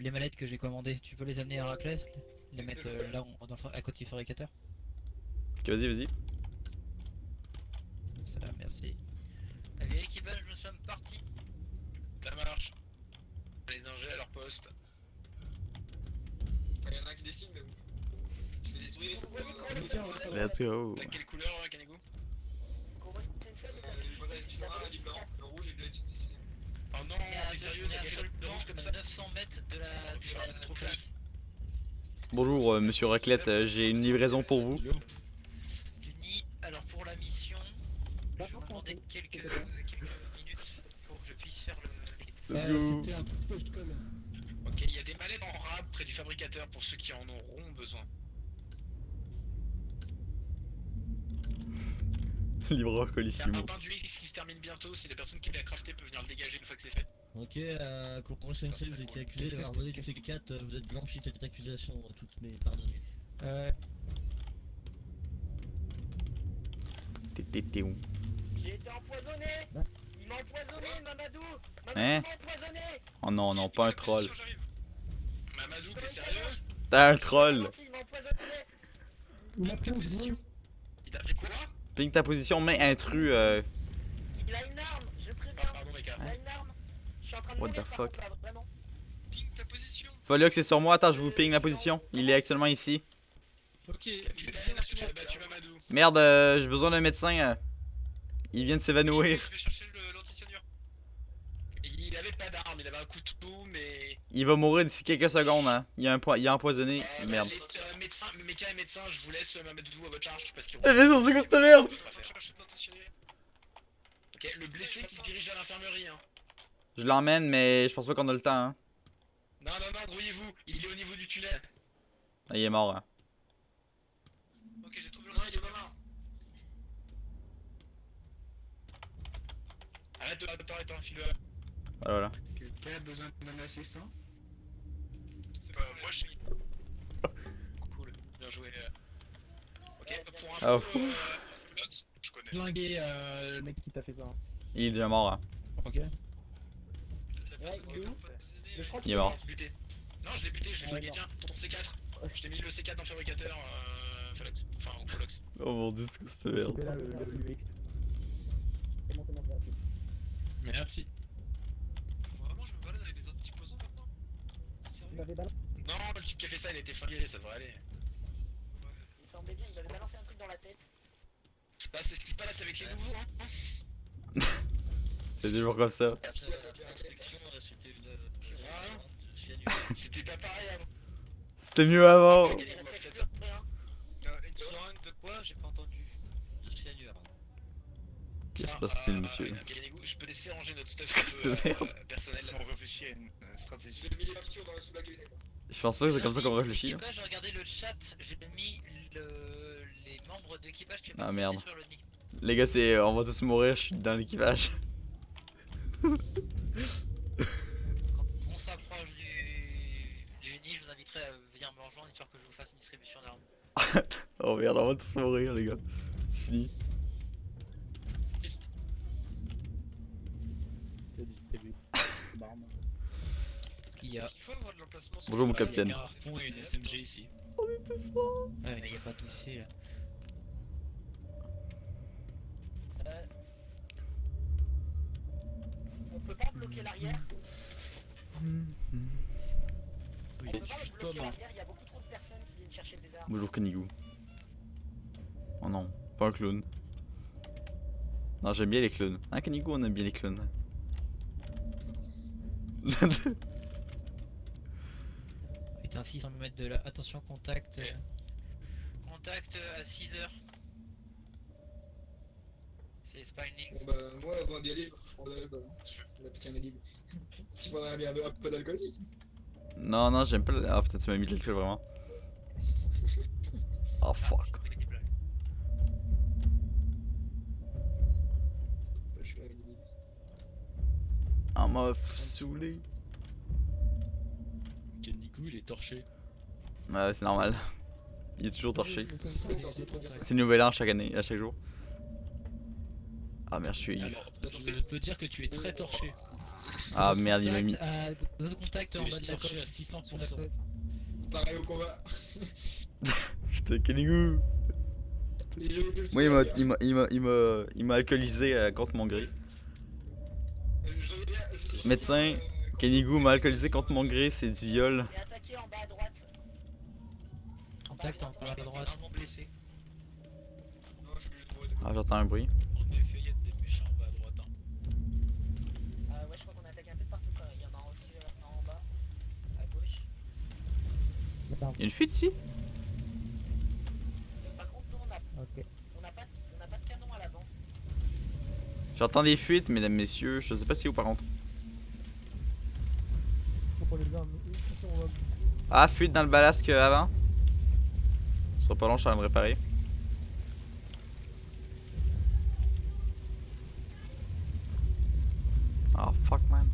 les mallettes que j'ai commandées, tu peux les amener à Raclès? Les mettre là à côté du fabricateur? Ok, vas-y, vas-y. Ça va, merci. Allez, l'équipage, nous sommes partis. Ça marche. Les ingés à leur poste. Enfin, y'en a un qui dessine, mais bon. Je fais des sourires pour. Let's go. T'as quelle couleur, Kaneko? Il me reste du noir et du blanc. Le rouge, je dois utiliser. Oh non, t'es sérieux, t'as quelque chose de rouge comme ça? 900 mètres de la... Trop classe. Bonjour, monsieur Raclette, j'ai une livraison pour vous. du nid. Alors pour la mission, je vais vous demander quelques minutes pour que je puisse faire le... Let's go. C'était un post-call. Ok, il y a des mallettes en rab près du fabricateur pour ceux qui en auront besoin. Livreur Il y a Colissimo. un pain du X qui se termine bientôt, si la personne qui l'a crafté peut venir le dégager une fois que c'est fait. Ok, Kuro Sensei, vous êtes accusé d'avoir volé du C4, vous êtes blanchi de cette accusation, toutes mes pardonnées. T'es où? J'ai été empoisonné. Il m'a empoisonné, Mamadou. Hein? Mamadou m'a empoisonné. Oh non, non, pas un troll. J'arrive. Mamadou, t'es sérieux? T'as un troll! Il m'a empoisonné. Ping ta position. Il t'a pris quoi? Ping ta position, main intrus. Il a une arme, je Ah, préviens. pardon, mec. Il a une arme. Je suis en train de What mourir the par fuck? contre, là, vraiment. Ping ta position. Foliox, c'est sur moi. Attends, je vous ping la position. Il est actuellement ici. Ok, tu as battu Mamadou. Merde, j'ai besoin d'un médecin. Il vient de s'évanouir. Je vais chercher l'antisanure. Il avait pas d'arme, il avait un couteau, mais. Il va mourir d'ici quelques secondes. Hein. Il est empoisonné. Merde. Médecin, méca et médecin, je vous laisse Mamadou à votre charge parce qu'il. Eh, mais non, c'est quoi cette merde? Ok, le blessé qui se dirige à l'infirmerie. Hein. Je l'emmène, mais je pense pas qu'on a le temps. Hein. Non, non, non, grouillez-vous, il est au niveau du tunnel. Ah, il est mort. Hein. Ok, j'ai trouvé Non, il est pas mort. Arrête, file-le. Voilà. Quelqu'un a besoin d'un assistant? C'est pas moi, je suis. Cool, bien joué. Ok, pour Ah, info, je connais. Flinguer le mec qui t'a fait ça. Il est déjà mort. Hein. Ok. La personne qui il est t'a où empoisonné, Je crois Il est mort. je l'ai buté. Non, je l'ai buté, je l'ai flingué, tiens, pour ton C4. Je t'ai mis le C4 dans le fabricateur, Falox. Enfin, ou Falox. Oh mon dieu, c'est quoi cette merde? là le UX. Merci. Vraiment, je me balade avec des autres petits poisons maintenant? Sérieux? Non, le type qui a fait ça, il a été flingué, ça devrait aller. Il me semblait bien, il m'avait balancé un truc dans la tête. C'est ce qui se passe avec les nouveaux, hein. C'est toujours comme ça. C'était pas pareil avant. C'était mieux avant. Il respecte rien. Une seringue de quoi? J'ai pas entendu. De cyanure. Qu'est-ce qui se passe-t-il, monsieur? Je peux laisser ranger notre stuff Qu'est-ce un que peu merde? personnel. On réfléchit à une stratégie. J'ai mis les captures dans sous la camionnette. Je pense pas que c'est comme ça qu'on réfléchit. Hein. J'ai regardé le chat, j'ai mis les membres d'équipage qui Ah, partent merde. détruire le nid. Les gars, c'est on va tous mourir, je suis dans l'équipage. Quand on s'approche du nid, je vous inviterai à venir me rejoindre histoire que je vous fasse une distribution d'armes. Oh merde, on va tous mourir, les gars. C'est fini. Parce qu'il y a... Est-ce qu'il faut avoir de l'emplacement sur Bonjour, mon le- capitaine. Il y a un harpon et une SMG ici. Ouais, mais il y a pas tout ici là. On peut pas bloquer l'arrière. On peut pas bloquer l'arrière, il y a beaucoup trop de personnes qui viennent chercher des armes. Bonjour, Kanigou. Oh non, pas un clown. Non, j'aime bien les clowns. Hein, Kanigou, on aime bien les clowns. Putain, 600 mètres de là. Attention, contact. Contact à 6h. C'est Spinning. Bon bah, moi avant d'y aller, je prends de l'alcool. La petite Méline. Tu prendrais bien un peu d'alcool aussi? Non, non, j'aime pas. Ah putain, tu m'as mis de l'alcool vraiment. Oh fuck. Je suis avec Méline. On m'a saoulé. Kenniku il est torché. Ouais, c'est normal. Il est toujours torché. Faut être censé produire ça. C'est nouvel an chaque année, à chaque jour. Ah merde, je suis. Alors, je peux dire que tu es très torché. Ah merde, il m'a mis. Notre contact en bas de la torché côte. à Sur la 600%. côte. Pareil au combat. Putain, Kenigou. Les jeux étaient aussi. Moi, derrière. il m'a alcoolisé contre mon gré. Je sais Médecin, quand- Kenigou m'a alcoolisé contre mon gré, c'est du viol. Et attaqué en bas à droite. Contact en bas à droite. Gravement blessé. Non, je suis juste bourré. Ah, j'entends un bruit. En effet, il y a des méchants en bas à droite. Hein. Ouais, je crois qu'on attaque un peu de partout quand même. Il y en a aussi en bas, à gauche. Il y a une fuite ici? Par contre, nous, on n'a pas de canon à l'avant. J'entends des fuites, mesdames, messieurs. Je sais pas si où par contre. Ah, fuite dans le ballast avant. Ce sera pas long, je suis en train de me réparer. Ah, fuck, man.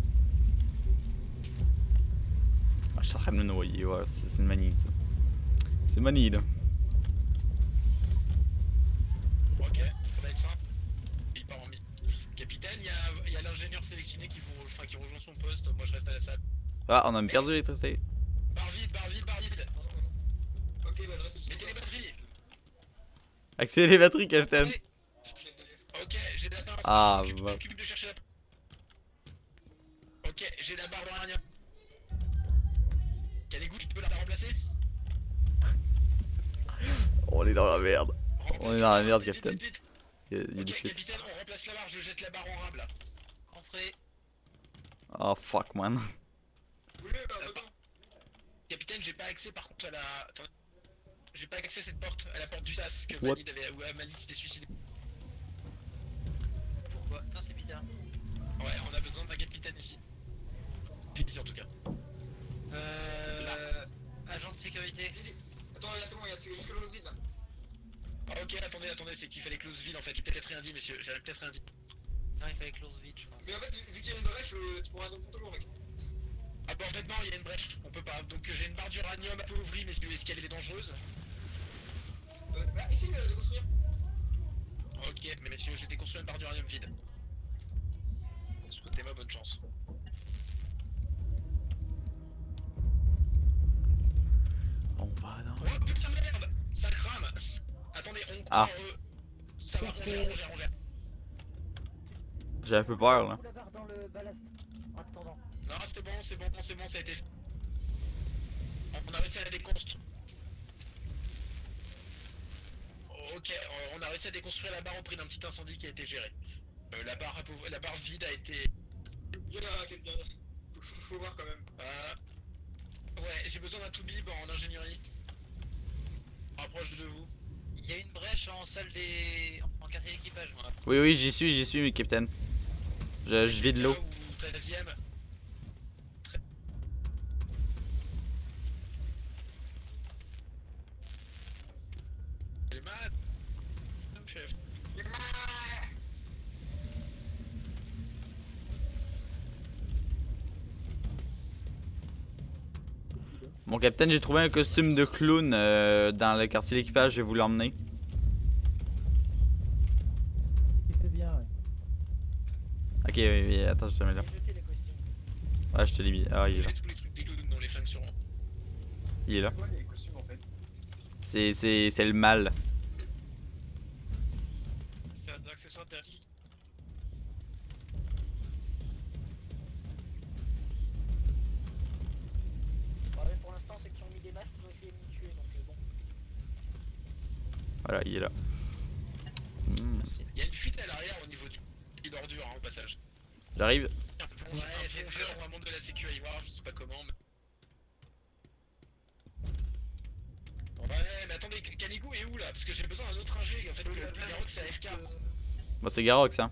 Ah, je suis en train de me noyer, ouais, c'est une manie, ça. C'est une manie, là. Ok, ça va être simple. Il part en mission. Capitaine, il y a l'ingénieur sélectionné qui rejoint son poste. Moi, je reste à la salle. Ah, on a perdu l'électricité. Barre vide, barre vide, barre vide. Ok, bah je reste aussi. Mettez les batteries. Accélérez les batteries, Captain. Attendez. Ok, j'ai la barre. Ah, je bah. m'occupe de chercher la. Ok, j'ai la barre d'Orania. Caligou, tu peux la remplacer? On est dans la merde. On est dans la merde, Vite, Captain. vite, vite. Il y a Ok, des fuites. capitaine, on remplace la barre, je jette la barre en rab là. Entrez. Oh, fuck, man. Bougez, bah, attends. Capitaine, j'ai pas accès par contre à la. Attendez. J'ai pas accès à cette porte, à la porte du SAS que What? Manid avait. Où Manid s'était suicidé. Pourquoi? Putain, c'est bizarre. Ouais, on a besoin d'un capitaine ici. Ici en tout cas. Agent de sécurité. Attends, là, c'est bon, c'est juste que l'eau vide là. Ah, ok, attendez, c'est qu'il fallait close vide en fait. J'ai peut-être rien dit, messieurs. J'avais peut-être rien dit. Non, il fallait close vite, je pense. Mais en fait, vu qu'il y a une brèche, tu pourras attendre toujours, mec. Ah, bah en fait, non, il y a une brèche. On peut pas. Donc j'ai une barre d'uranium un peu ouvrie, mais est-ce qu'elle est dangereuse? Bah, essaye de la déconstruire. Ok, mais messieurs, j'ai déconstruit une barre d'uranium vide. Souhaitez-moi bonne chance. On va dans. Oh putain de merde! Ça crame! Attendez, on. Ah. Ça va, on gère. J'ai un peu peur, là. Fous la barre dans le ballast. En attendant. Non, c'est bon, ça a été fait. On a réussi à la déconstruire. Ok, on a réussi à déconstruire la barre au prix d'un petit incendie qui a été géré. La barre vide a été. Viens là, quelqu'un. Faut voir quand même. Ouais, j'ai besoin d'un to-bib en ingénierie. Rapproche de vous. Il y a une brèche en salle des. En quartier d'équipage. Oui, oui, j'y suis, Capitaine. Je vide l'eau. Ou 13ème. Elle est malade. Chef. Mon capitaine, j'ai trouvé un costume de clown dans le quartier d'équipage, je vais vous l'emmener. C'est bien, ouais. Ok, oui, attends, je te mets là. J'ai jeté les costumes. Ouais, je te l'ai mis. Ah, il est là. J'ai tous les trucs des clowns dans les flingues sur moi. Il est là. Quoi les costumes en fait? C'est le mal. C'est un accessoire interdit. Bon, mais pour l'instant, ceux qui ont mis des masques, ils ont essayé de me tuer, donc bon. Voilà, il est là. Hmm. Il y a une fuite à l'arrière au niveau du d'ordure hein, au passage. J'arrive. Un plongeur ou un membre de la sécu à y voir, je sais pas comment. Mais... Ouais, mais attendez, Caligou est où là? Parce que j'ai besoin d'un autre ingé, en fait, le Garrox c'est AFK. Bon, c'est Garox, hein.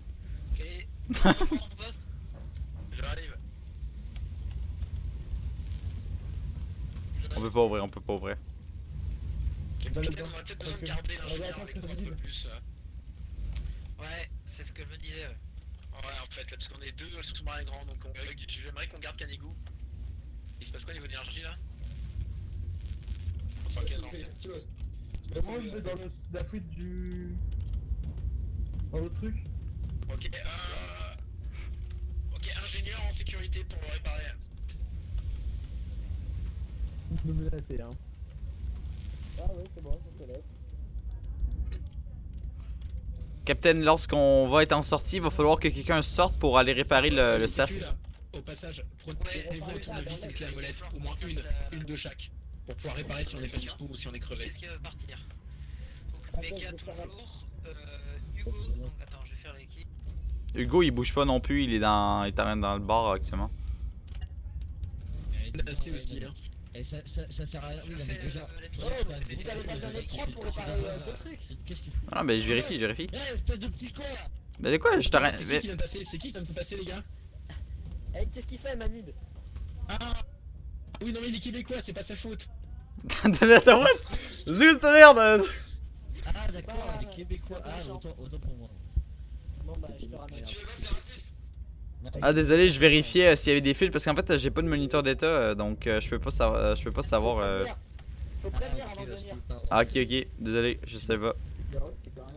Ok. Prends ton poste. J'arrive. On peut pas ouvrir, on peut pas ouvrir. Capitaine, on a peut-être besoin de garder l'ingénieur avec nous un peu plus. Ouais, c'est ce que je me disais. Ouais. Ouais, en fait, là, parce qu'on est deux sous-marins grands, donc j'aimerais qu'on garde Canigou. Il se passe quoi au niveau de l'énergie là? Tu Enfin, vas quel sauver, lance. tu vas. Moi je vais dans la fuite du. Dans le truc. Ok, ingénieur. ingénieur en sécurité pour le réparer. Je me menacer, hein. Ah ouais, c'est bon, je te laisse. Capitaine, lorsqu'on va être en sortie, il va falloir que quelqu'un sorte pour aller réparer le Les sas. sécu, là, au passage, prenez-vous un tournevis et une clé à molette, au moins une de chaque, pour pouvoir réparer si on n'est pas dispo ou si on est crevé. Qu'est-ce qui va partir? Donc Mecha toujours. Hugo. Donc attends, je vais faire l'équipe. Hugo, il bouge pas non plus, il est dans le bar actuellement. Assez aussi, hein. Et ça sert à rien. Oui, Je mais fais déjà. la mission. Oh, vous avez besoin d'être trois pour réparer deux trucs. Qu'est-ce qu'il fout? Ah, ben je vérifie. Eh, espèce de petit con là! Ben de quoi, je t'arrête. C'est qui qui vient de passer? C'est qui qui vient de passer, les gars? Eh, qu'est-ce qu'il fait, Manid? Ah oui, non mais il est québécois, c'est pas sa faute. Attends, what? Zut, ta merde! Ah, d'accord, les Québécois. Ah, autant pour moi. Bon bah, je te ramène. Si tu veux pas, c'est raciste. Ah, désolé, je vérifiais s'il y avait des fils parce qu'en fait, j'ai pas de moniteur d'état, donc je peux pas savoir. Faut prévenir avant de venir. Ah, ok, désolé, je sais pas.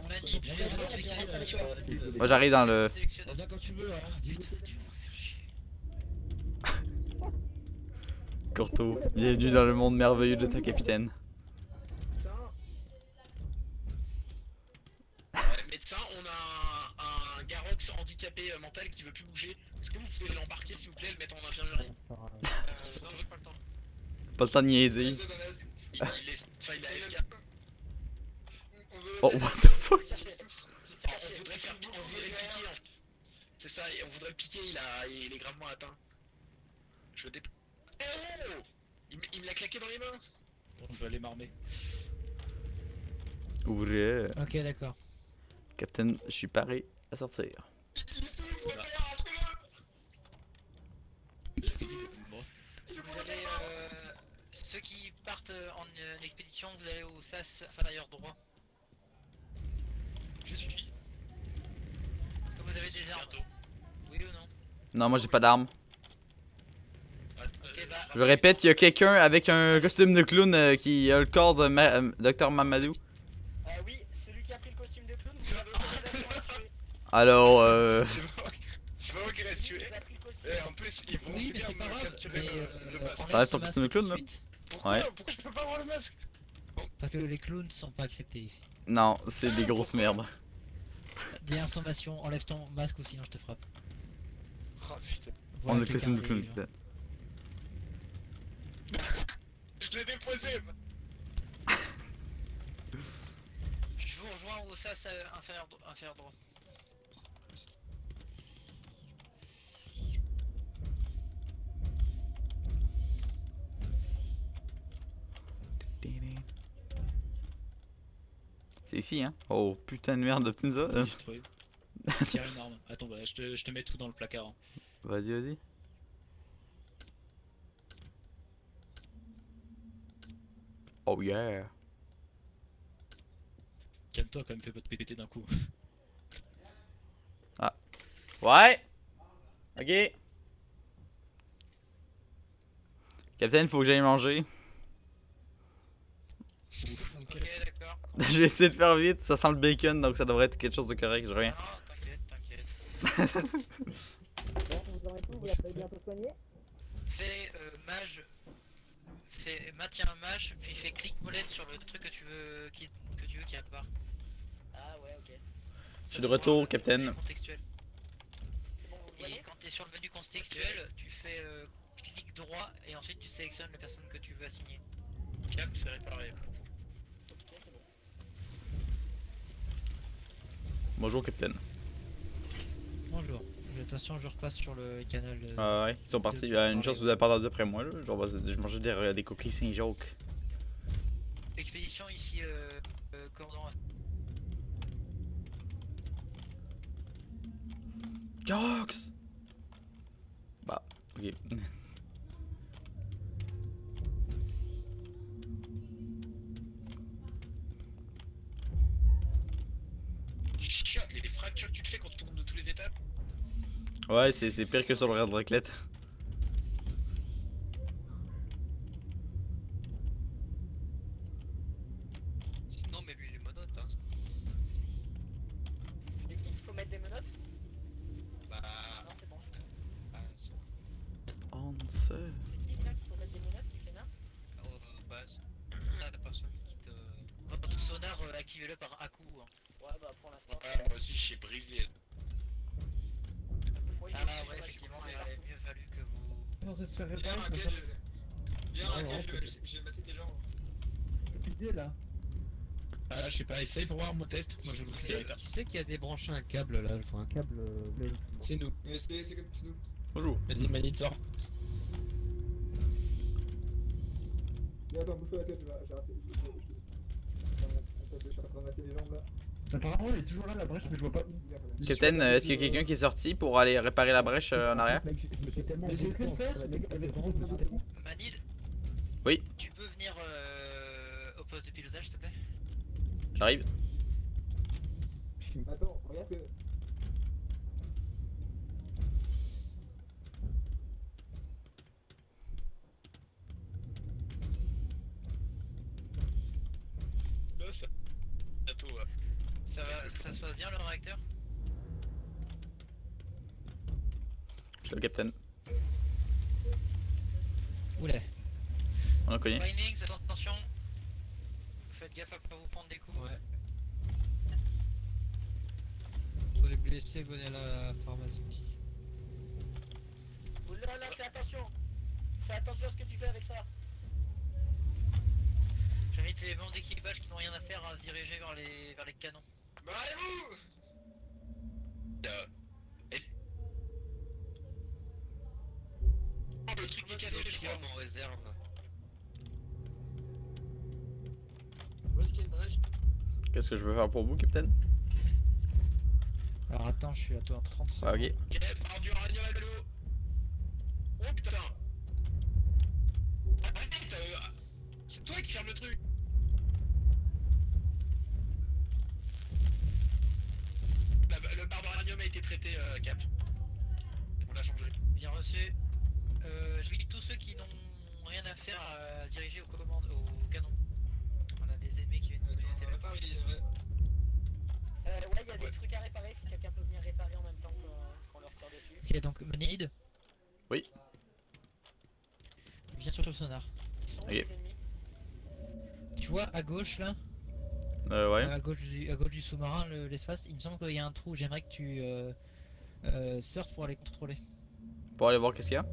Manip, je vais sélectionner. Moi, j'arrive dans le. On vient quand tu veux, hein. Putain, tu vas me faire chier. Courto, bienvenue dans le monde merveilleux de ta capitaine. Médecin, on a un Garox handicapé mental qui veut plus bouger. Est-ce que vous pouvez l'embarquer s'il vous plaît, le mettre en infirmerie? Non, j'ai pas le temps. Pas le temps de niaiser. Il est AFK. Oh, what the fuck? On voudrait piquer. C'est ça, on voudrait le piquer, il est gravement atteint. Je le dé... Oh, il me l'a claqué dans les mains. Bon, je vais aller m'armer. Ouvrez. Ok, d'accord. Capitaine, je suis paré à sortir. Vous allez, ceux qui partent en expédition, vous allez au sas inférieur droit. Je suis. Est-ce que vous avez des armes? Oui ou non? Non, moi j'ai pas d'arme. Ok, bah. Je répète, il y a quelqu'un avec un costume de clown qui a le corps de Dr Mamadou. Oui, celui qui a pris le costume de clown, vous avez autorisation à le tuer. Alors, C'est pas moi qui l'ai tué. Il a pris le costume. En plus, ils vont Oui, mais finir c'est pas me grave. capturer le masque. T'enlèves ton costume de clown, là? Pourquoi? Ouais. Pourquoi je peux pas avoir le masque? Parce que les clowns sont pas acceptés ici. non, c'est des grosses merdes. Dis information, enlève ton masque ou sinon je te frappe. Oh putain. On a le quelqu'un costume de clown, d'intelligent. putain. Je l'ai déposé. Je vous rejoins au sas inférieur droit. C'est ici, hein? Oh putain de merde, Optim ça? J'ai trouvé. Tiens une arme. Attends, bah, je te mets tout dans le placard. Hein. Vas-y. Oh yeah. Calme-toi quand même, fais pas te péter d'un coup. Ouais. Ok. Capitaine, faut que j'aille manger. Ok, d'accord. Je vais essayer de faire vite, ça sent le bacon donc ça devrait être quelque chose de correct, je reviens. Non, t'inquiète. Bon, vous en êtes où? Vous l'avez bientôt soigné? Fais mage. Maintiens un mage, puis fais clic molette sur le truc que tu veux qui apparaît. Ah ouais, ok. Je suis de retour, capitaine. Contextuel. C'est bon, vous Et voyez? quand tu es sur le menu contextuel, tu fais clic droit et ensuite tu sélectionnes la personne que tu veux assigner. Calme, c'est réparé. Ok, c'est bon. Bonjour, capitaine. Bonjour. Attention, je repasse sur le canal. Ouais, ils sont partis. Une chance que vous avez pas entendu après moi, là. Genre, je mangeais des cookies Saint-Jacques. Expédition ici, commandant. Cox! Bah, ok. Chiotte, les fractures que tu te fais quand tu tombes de toutes les étapes. Ouais, c'est pire que sur le raid raclette. Non, mais lui, il est monote. Hein. C'est qui qu'il faut mettre des menottes? Bah. Non, c'est bon. Ah, si. ça. C'est qui là qui faut mettre des menottes qui fait nain? Base. La personne qui te. Votre sonar, activez-le par à coup. Hein. Ouais, bah pour l'instant. Ouais, moi aussi, j'ai brisé. Moi, il Ah est là, aussi, ouais, je effectivement, sais il pas. aurait mieux fallu que vous. Non, ça se fait Viens, réparer, Raquel, viens, Ouais, Raquel, ouais, j'ai massé tes jambes. je peux piquer là. Ah, je sais pas, essaye pour voir mon test. Moi, je le fais. Qui c'est qui a débranché un câble là? Un câble bleu. C'est nous. Mais c'est comme c'est nous. Bonjour. Vas-y, Manit, sort. Viens, attends, bouge-toi la tête, j'ai raté. Je suis en train de masser les jambes là. Apparemment, il est toujours là la brèche, mais je vois pas où. Captain, est-ce qu'il y a quelqu'un qui est sorti pour aller réparer la brèche en arrière? Mec, je me fais tellement. Mais j'ai que le faire, mec, avec vraiment, je me fais tellement. Manid. Oui. Tu peux venir au poste de pilotage, s'il te plaît? J'arrive. Attends, regarde que. Là, ça. Bientôt, Ça se passe bien le réacteur? Je suis le capitaine. Oula. On en connaît. Spinings, attention. Faites gaffe à pas vous prendre des coups. Ouais. Pour les blessés, venez à la pharmacie. Oula là, fais attention. Fais attention à ce que tu fais avec ça. J'invite les membres d'équipage qui n'ont rien à faire à se diriger vers les canons. Barrez-vous! Oh, le truc qui est cassé, je crois. En réserve. Où est-ce qu'il y a une brèche? Qu'est-ce que je peux faire pour vous, capitaine? Alors attends, je suis à toi en 30 secondes. Ah, ok. Ok, part du radio à vélo. Oh putain. Arrête, c'est toi qui ferme le truc. Le bar d'uranium a été traité, Cap. On l'a changé. Bien reçu. J'invite tous ceux qui n'ont rien à faire à se diriger aux commandes, au canon. On a des ennemis qui viennent nous Attends, péter on la va pas arriver. Ouais, il y a des trucs à réparer si quelqu'un peut venir réparer en même temps qu'on leur tire dessus. Ok, donc Manid. Oui. Viens sur le sonar. Ils sont où Ok. les ennemis? Tu vois à gauche là, Ouais. à gauche du sous-marin, l'espace, il me semble qu'il y a un trou. J'aimerais que tu surfes pour aller contrôler. Pour aller voir qu'est-ce qu'il y a?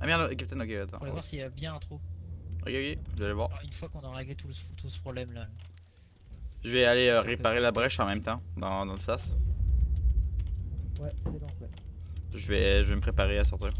Ah merde, capitaine, ok, attends. Pour aller voir s'il y a bien un trou. Ok, je vais aller voir. Alors, une fois qu'on a réglé tout ce problème là. Je vais aller réparer la brèche en même temps, dans le sas. Ouais, c'est dans ouais. Je vais me préparer à sortir.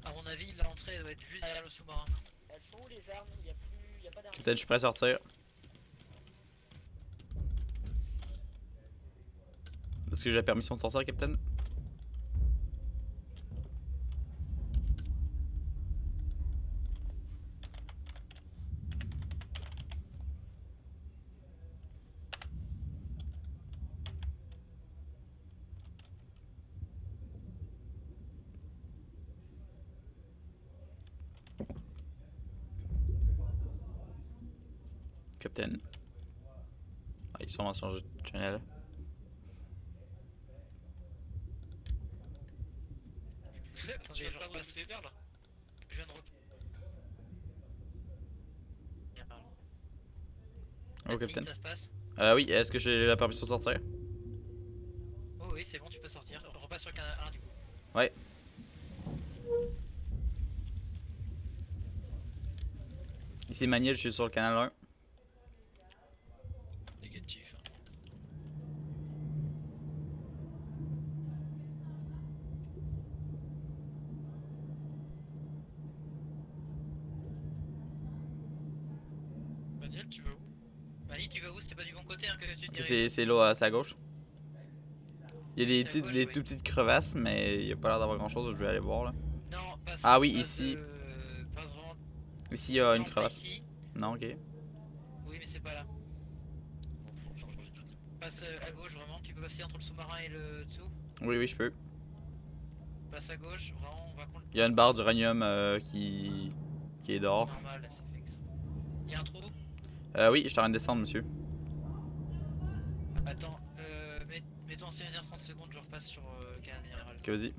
À mon avis, l'entrée doit être juste derrière le sous-marin. Elles sont où les armes? Il y a plus, y a pas d'armes. Capitaine, je suis prêt à sortir. Est-ce que j'ai la permission de sortir, capitaine? Capitaine. Ah, ils sont à changer de channel. Attendez, Tu vas je perdre la repasse. bouteille d'air là. Je viens de Bien, pardon. Oh, capitaine. Ça se passe? Oui, est-ce que j'ai la permission de sortir? Oh oui, c'est bon, tu peux sortir. Repasse sur le canal 1 du coup. Ouais. Ici Maniel, je suis sur le canal 1. Négatif. Daniel, tu vas où? Mali, tu vas où? C'est pas du bon côté hein, que tu te Ok, diriges. c'est là, c'est à gauche. Il y a des, C'est à petites, gauche, des oui. tout petites crevasses, mais il y a pas l'air d'avoir grand chose. Je vais aller voir là. Non, passe. Ah oui, passe ici. passe vraiment. Ici, il y a une Non, pas crevasse. ici. Non, ok. Oui, mais c'est pas là. Passe à gauche, vraiment. Tu peux passer entre le sous-marin et le dessous. Oui, oui, je peux. Passe à gauche, vraiment, on va contre. Il y a une barre d'uranium qui est dehors. Normal, c'est fait exprès. Y'a un trou. Oui, je suis en train de descendre, monsieur. Attends, mets-toi en stationnaire 30 secondes, je repasse sur canal minéral. Ok, vas-y.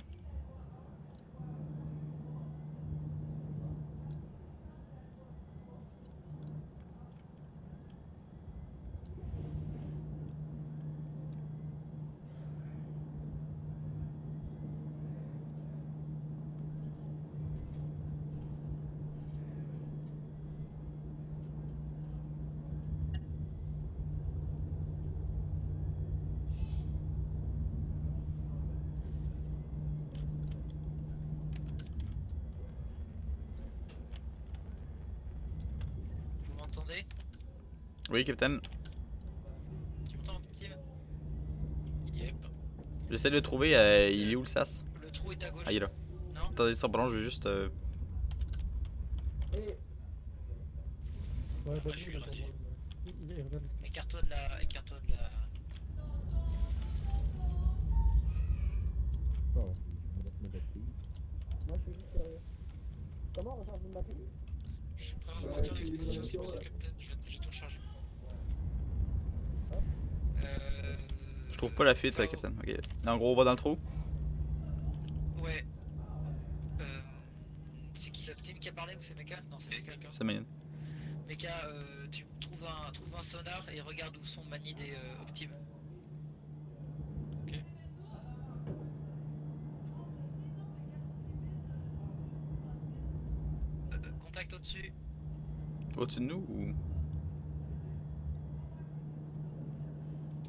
Vous m'entendez? Oui, capitaine. Tu m'entends, mon petit? Yep. J'essaie de le trouver. Il est où le sas? Le trou est à gauche. Ah, il est là. Non? Attendez, ça, pardon, je vais juste. Ouais, je suis irradié. Écarte-toi de la. Écarte-toi de la. Moi, je suis juste. Comment on change de batterie? Je suis prêt à Ouais, repartir en tu- expédition, tu- c'est bon, capitaine, j'ai tout rechargé. Je trouve pas la fuite, Fao. capitaine. Ok. En gros, on va dans le trou. Ouais. C'est qui? C'est Optim qui a parlé ou c'est Mecha? Non, c'est Mecha. C'est mignon. Mecha, tu trouves un sonar et regarde où sont Manid et Optim. Ok. Contact au-dessus. Au-dessus de nous ou.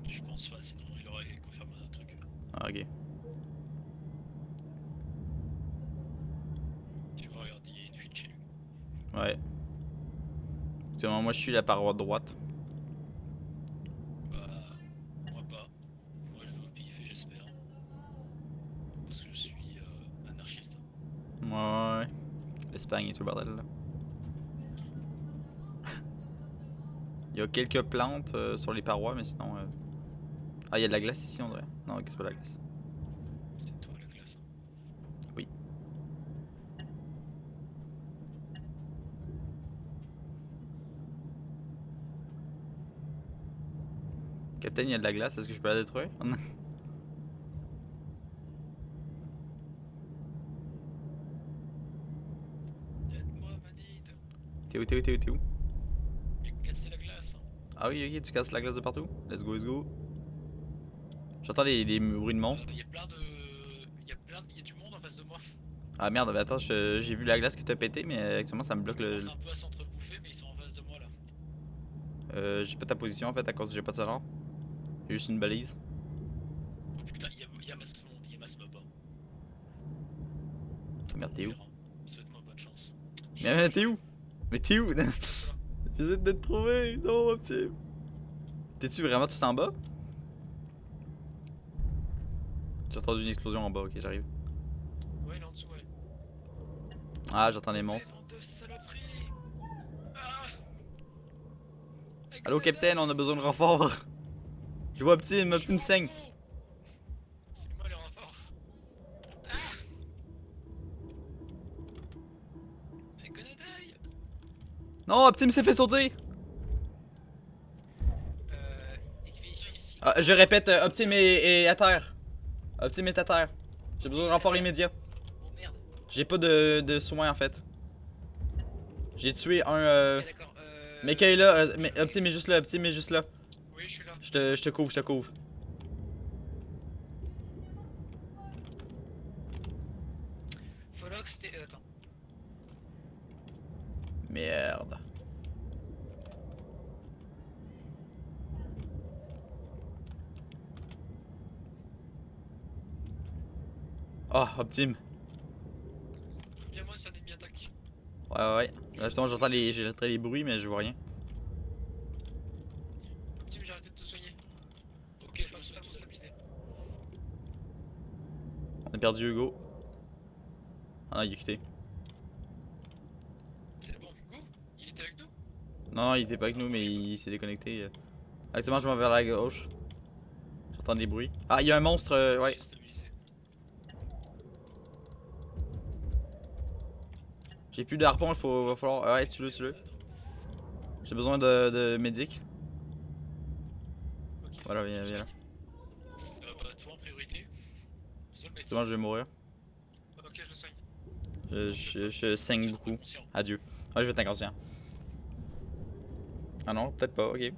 Je pense pas, sinon il aurait confirmé un truc. Ah, ok. Tu vois, regarde, il y a une fuite chez lui. Ouais. Actuellement, moi, je suis la paroi droite. Bah, moi pas. Moi je veux au pif et j'espère. Parce que je suis anarchiste. Ouais. L'Espagne et tout le bordel là. Il y a quelques plantes sur les parois, mais sinon. Ah, il y a de la glace ici, on dirait. Non, ok, c'est pas de la glace. C'est toi la classe. Oui. Capitaine, il y a de la glace, est-ce que je peux la détruire? Aide-moi, Manid. T'es où, t'es où, t'es où, t'es où? J'ai cassé la glace. Ah oui, ok, tu casses la glace de partout? Let's go, let's go. J'entends des bruits de monstres. Il y a plein de. Il y a du monde en face de moi. Ah merde, mais attends, j'ai vu la glace que t'as pété, mais actuellement ça me bloque le. C'est un peu à s'entrebouffer, mais ils sont en face de moi là. J'ai pas ta position en fait à cause que j'ai pas de sonar. J'ai juste une balise. Oh putain, il y a masse monde, il y a masse mob. Oh, merde, t'es où? Souhaite-moi bonne chance. Mais t'es où? Mais t'es où? J'essaie de te trouver! Non, petit! T'es-tu vraiment tout en bas? J'ai entendu une explosion en bas, ok, j'arrive. Ouais, il est en dessous, ouais. Ah, j'entends des monstres. Bande de saloperies. Ah. Avec Allô, le capitaine, dada. on a besoin de renfort! Je vois Optim, Je Optim m'en saigne! fous. C'est moi le renfort. Ah. Mais Gonadaï. Non, Optim s'est fait sauter! Expédition ici. Ah, je répète, Optim est à terre. Optim est à terre. J'ai besoin de renfort immédiat. Oh merde. J'ai pas de soins en fait. J'ai tué un. Ok, d'accord. Mecha est là, mais Optim est juste là, Optim est juste là. Oui, je suis là. Je te couvre, je te couvre. Folox, t'es. Attends. Merde. Ah, Optim. Bien moi, c'est un ennemi attaque. Ouais, ouais, ouais. Là, sinon, j'entends les bruits, mais je vois rien. Optim, j'ai arrêté de te soigner. Ok, je me suis stabilisé. On a perdu Hugo. Ah non, il est quitté. C'est bon. Go, il était avec nous. Non, non, il était pas avec nous, mais il s'est déconnecté. Actuellement, je m'en vais vers la gauche. J'entends des bruits. Ah, il y a un monstre, ouais. Je suis stabilisé. J'ai plus de harpon, va falloir. Ouais, tue-le, tue-le. J'ai besoin de médic. Ok. Voilà, viens, viens là. Bah, toi en priorité. Seul C'est médecin. bon, je vais mourir. Ok, je le soigne. Je saigne beaucoup. Inconscient. Adieu. Ouais, je vais être inconscient. Ah non, peut-être pas, ok.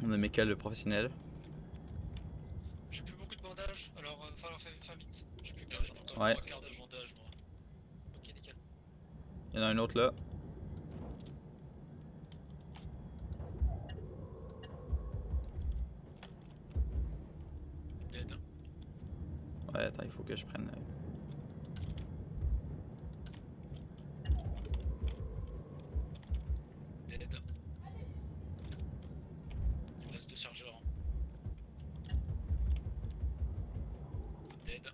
On a Mecha le professionnel. J'ai plus beaucoup de bandages, alors falloir faire vite. J'ai plus J'en ai encore Ouais. 3 quarts d'avantage moi. Ok, nickel. Il y en a un autre là. Dead. Ouais, attends, il faut que je prenne. Dead. Il reste 2 chargeurs. Dead.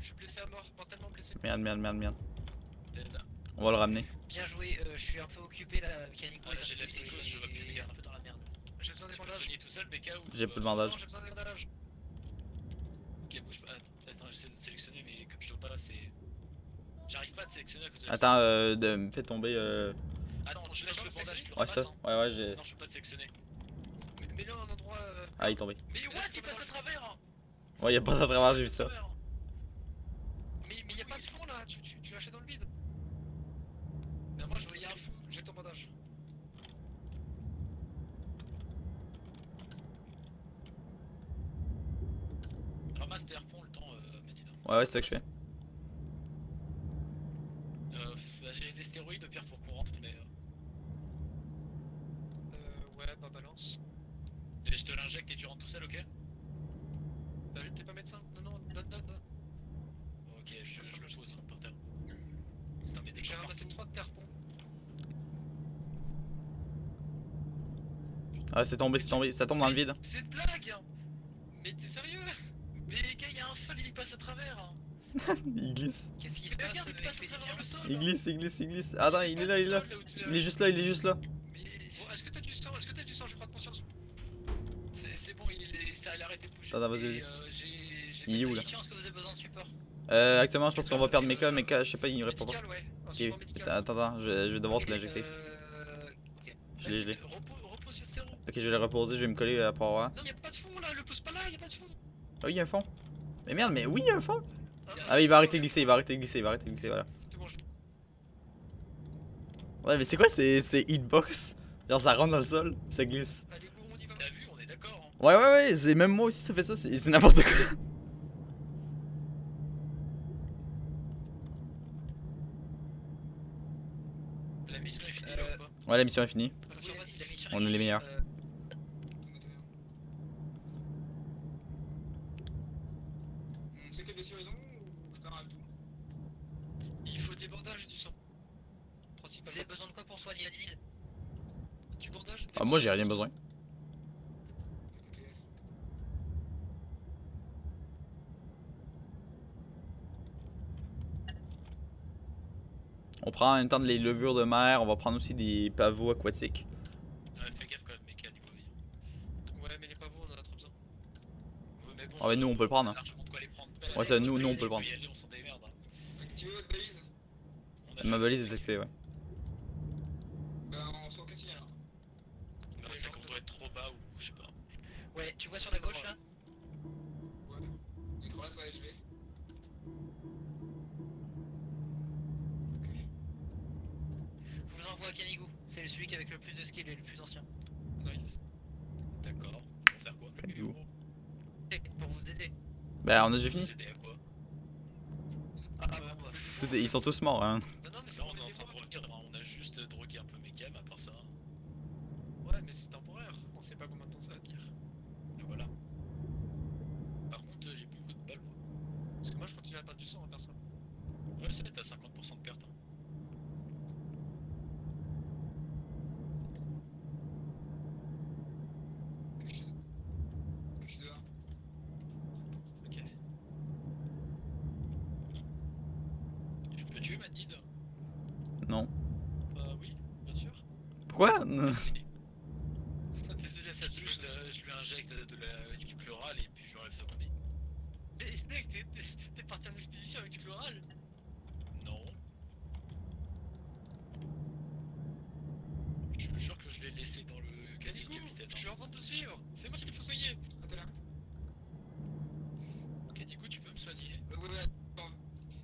Je suis blessé à mort, mortellement blessé. Merde, merde, merde, merde. Dead. On va le ramener. Bien joué, je suis un peu occupé là, Mécanico. Ah, là, j'ai de la psychose, je vois plus les gars. un peu dans la merde. J'ai besoin des Tu peux te bandages. soigner tout seul, BK ou J'ai peu de Non, bandages. j'ai besoin des bandages. Ok, bouge pas. Attends, j'essaie de te sélectionner, mais comme je te vois pas, c'est. J'arrive pas à te sélectionner à cause de la Attends, psychose. me fais tomber. Ah non, je lâche le bandage, tu le Ouais, ça. ramasses. Hein. Ouais, ouais, j'ai. Non, je peux pas te sélectionner. Mets-le à un endroit. Ah, il est tombé. Mais what, il passe à travers hein. Ouais, il a passé à travers, j'ai Il vu passe ça. à travers. Mais y'a pas de fond là, tu lâchais dans le vide. Mais moi, je voyais un fou. J'ai ton bandage. Ramasse tes harpons le temps, Medina. Ouais, ouais, c'est ça que je fais. Bah, j'ai des stéroïdes au pire pour qu'on rentre, mais. Ouais, bah balance. Et je te l'injecte et tu rentres tout seul, ok? T'es pas médecin? Non, donne. Ok, je le pose par terre. Putain, mais des J'ai gens ramassé partout. 3 de terre-pont. Ah, c'est tombé, ça tombe dans le vide. C'est une blague hein. Mais t'es sérieux? Mais les gars, y'a un sol, il passe à travers hein. Il glisse. Qu'est-ce qui Mais se passe regarde, il passe à travers le sol Il glisse, il glisse, il glisse. Attends, il est là, il est là. Il est juste là, il est juste là. Mais Bon, est-ce que t'as du sang? Je prends conscience. c'est bon, ça a arrêté de bouger. Attends, vas-y, Et, vas-y. j'ai Il est où là? Est-ce que vous avez besoin de support? Actuellement, je pense qu'on va perdre Mecha, je sais pas, il répond pas. Médical, ouais. Un Ok, support médical. attends, je vais devoir te l'injecter. Ok. Je l'ai. Repose sur stéro. Ok, je vais le reposer, je vais me coller à part là. Non, y'a pas de fond là, le pousse pas là, y'a pas de fond. Ah oui, il y a un fond. Mais merde, mais oui, il y a un fond. Ah, Ah oui, il va arrêter de glisser, voilà. C'était bon, Ouais, mais c'est quoi ces hitbox? Genre, ça rentre dans le sol, ça glisse. Allez, go, on y va. T'as vu, on est d'accord hein. Ouais, même moi aussi ça fait ça, c'est n'importe quoi. La mission est finie là ou pas? Ouais, la mission est finie. Affirmatif, la mission On est les meilleurs. On sait quelle blessure ils ont ou je pars avec tout? Il faut des bandages et du sang. Vous Principalement. avez besoin de quoi pour soigner la ville? Du bandage? des Ah, moi j'ai bandages, rien du sang. besoin. Ok. On prend en même temps les levures de mer, on va prendre aussi des pavots aquatiques. Ouais, fais gaffe quand même, mec, à niveau vie. Ouais, mais les pavots, on en a trop besoin. Ouais, mais bon, Ah, mais nous on peut le prendre. on a Hein. largement de quoi les prendre. Ouais, ça, nous, on peut le prendre. Y aller, on s'en démerde. Hein. Activez votre balise. On a Ma jamais valise est fait. activée, ouais. Ben on sort Cassie alors. Non, c'est qu'on doit être trop bas ou je sais pas. Ouais, tu vois sur la gauche là? Ouais. Nicolas va achever. Je vous envoie à Kanigo. C'est celui qui avec le plus de skill et le plus ancien. Nice. D'accord. Pour faire quoi? Calme-vous. Pour vous aider. Bah, on a déjà fini. C'était à quoi? Ah bon, bah. Ils sont tous morts, hein. Non, mais c'est Là, pour on est en les train de voir. revenir. Hein. On a juste drogué un peu mes cams, à part ça. Ouais, mais c'est temporaire. On sait pas combien de temps ça va tenir. Et voilà. Par contre, j'ai plus beaucoup de balles, moi. Parce que moi, je continue à perdre du sang, personne. Ouais, ça va être à 50% de perte. Hein. Je suis dehors. Ok. Je peux tuer Manid? Non. Bah oui, bien sûr. Pourquoi? Merci. Désolé, ça te Je lui injecte du chloral et puis je lui enlève sa momie. Mais mec, t'es parti en expédition avec du chloral? Non. Je suis sûr que je l'ai laissé dans le casier du capitaine. Je suis en train de te suivre, c'est moi qui faut soigner. Ah, t'es là. Ok, du coup, tu peux me soigner. Ouais, attends.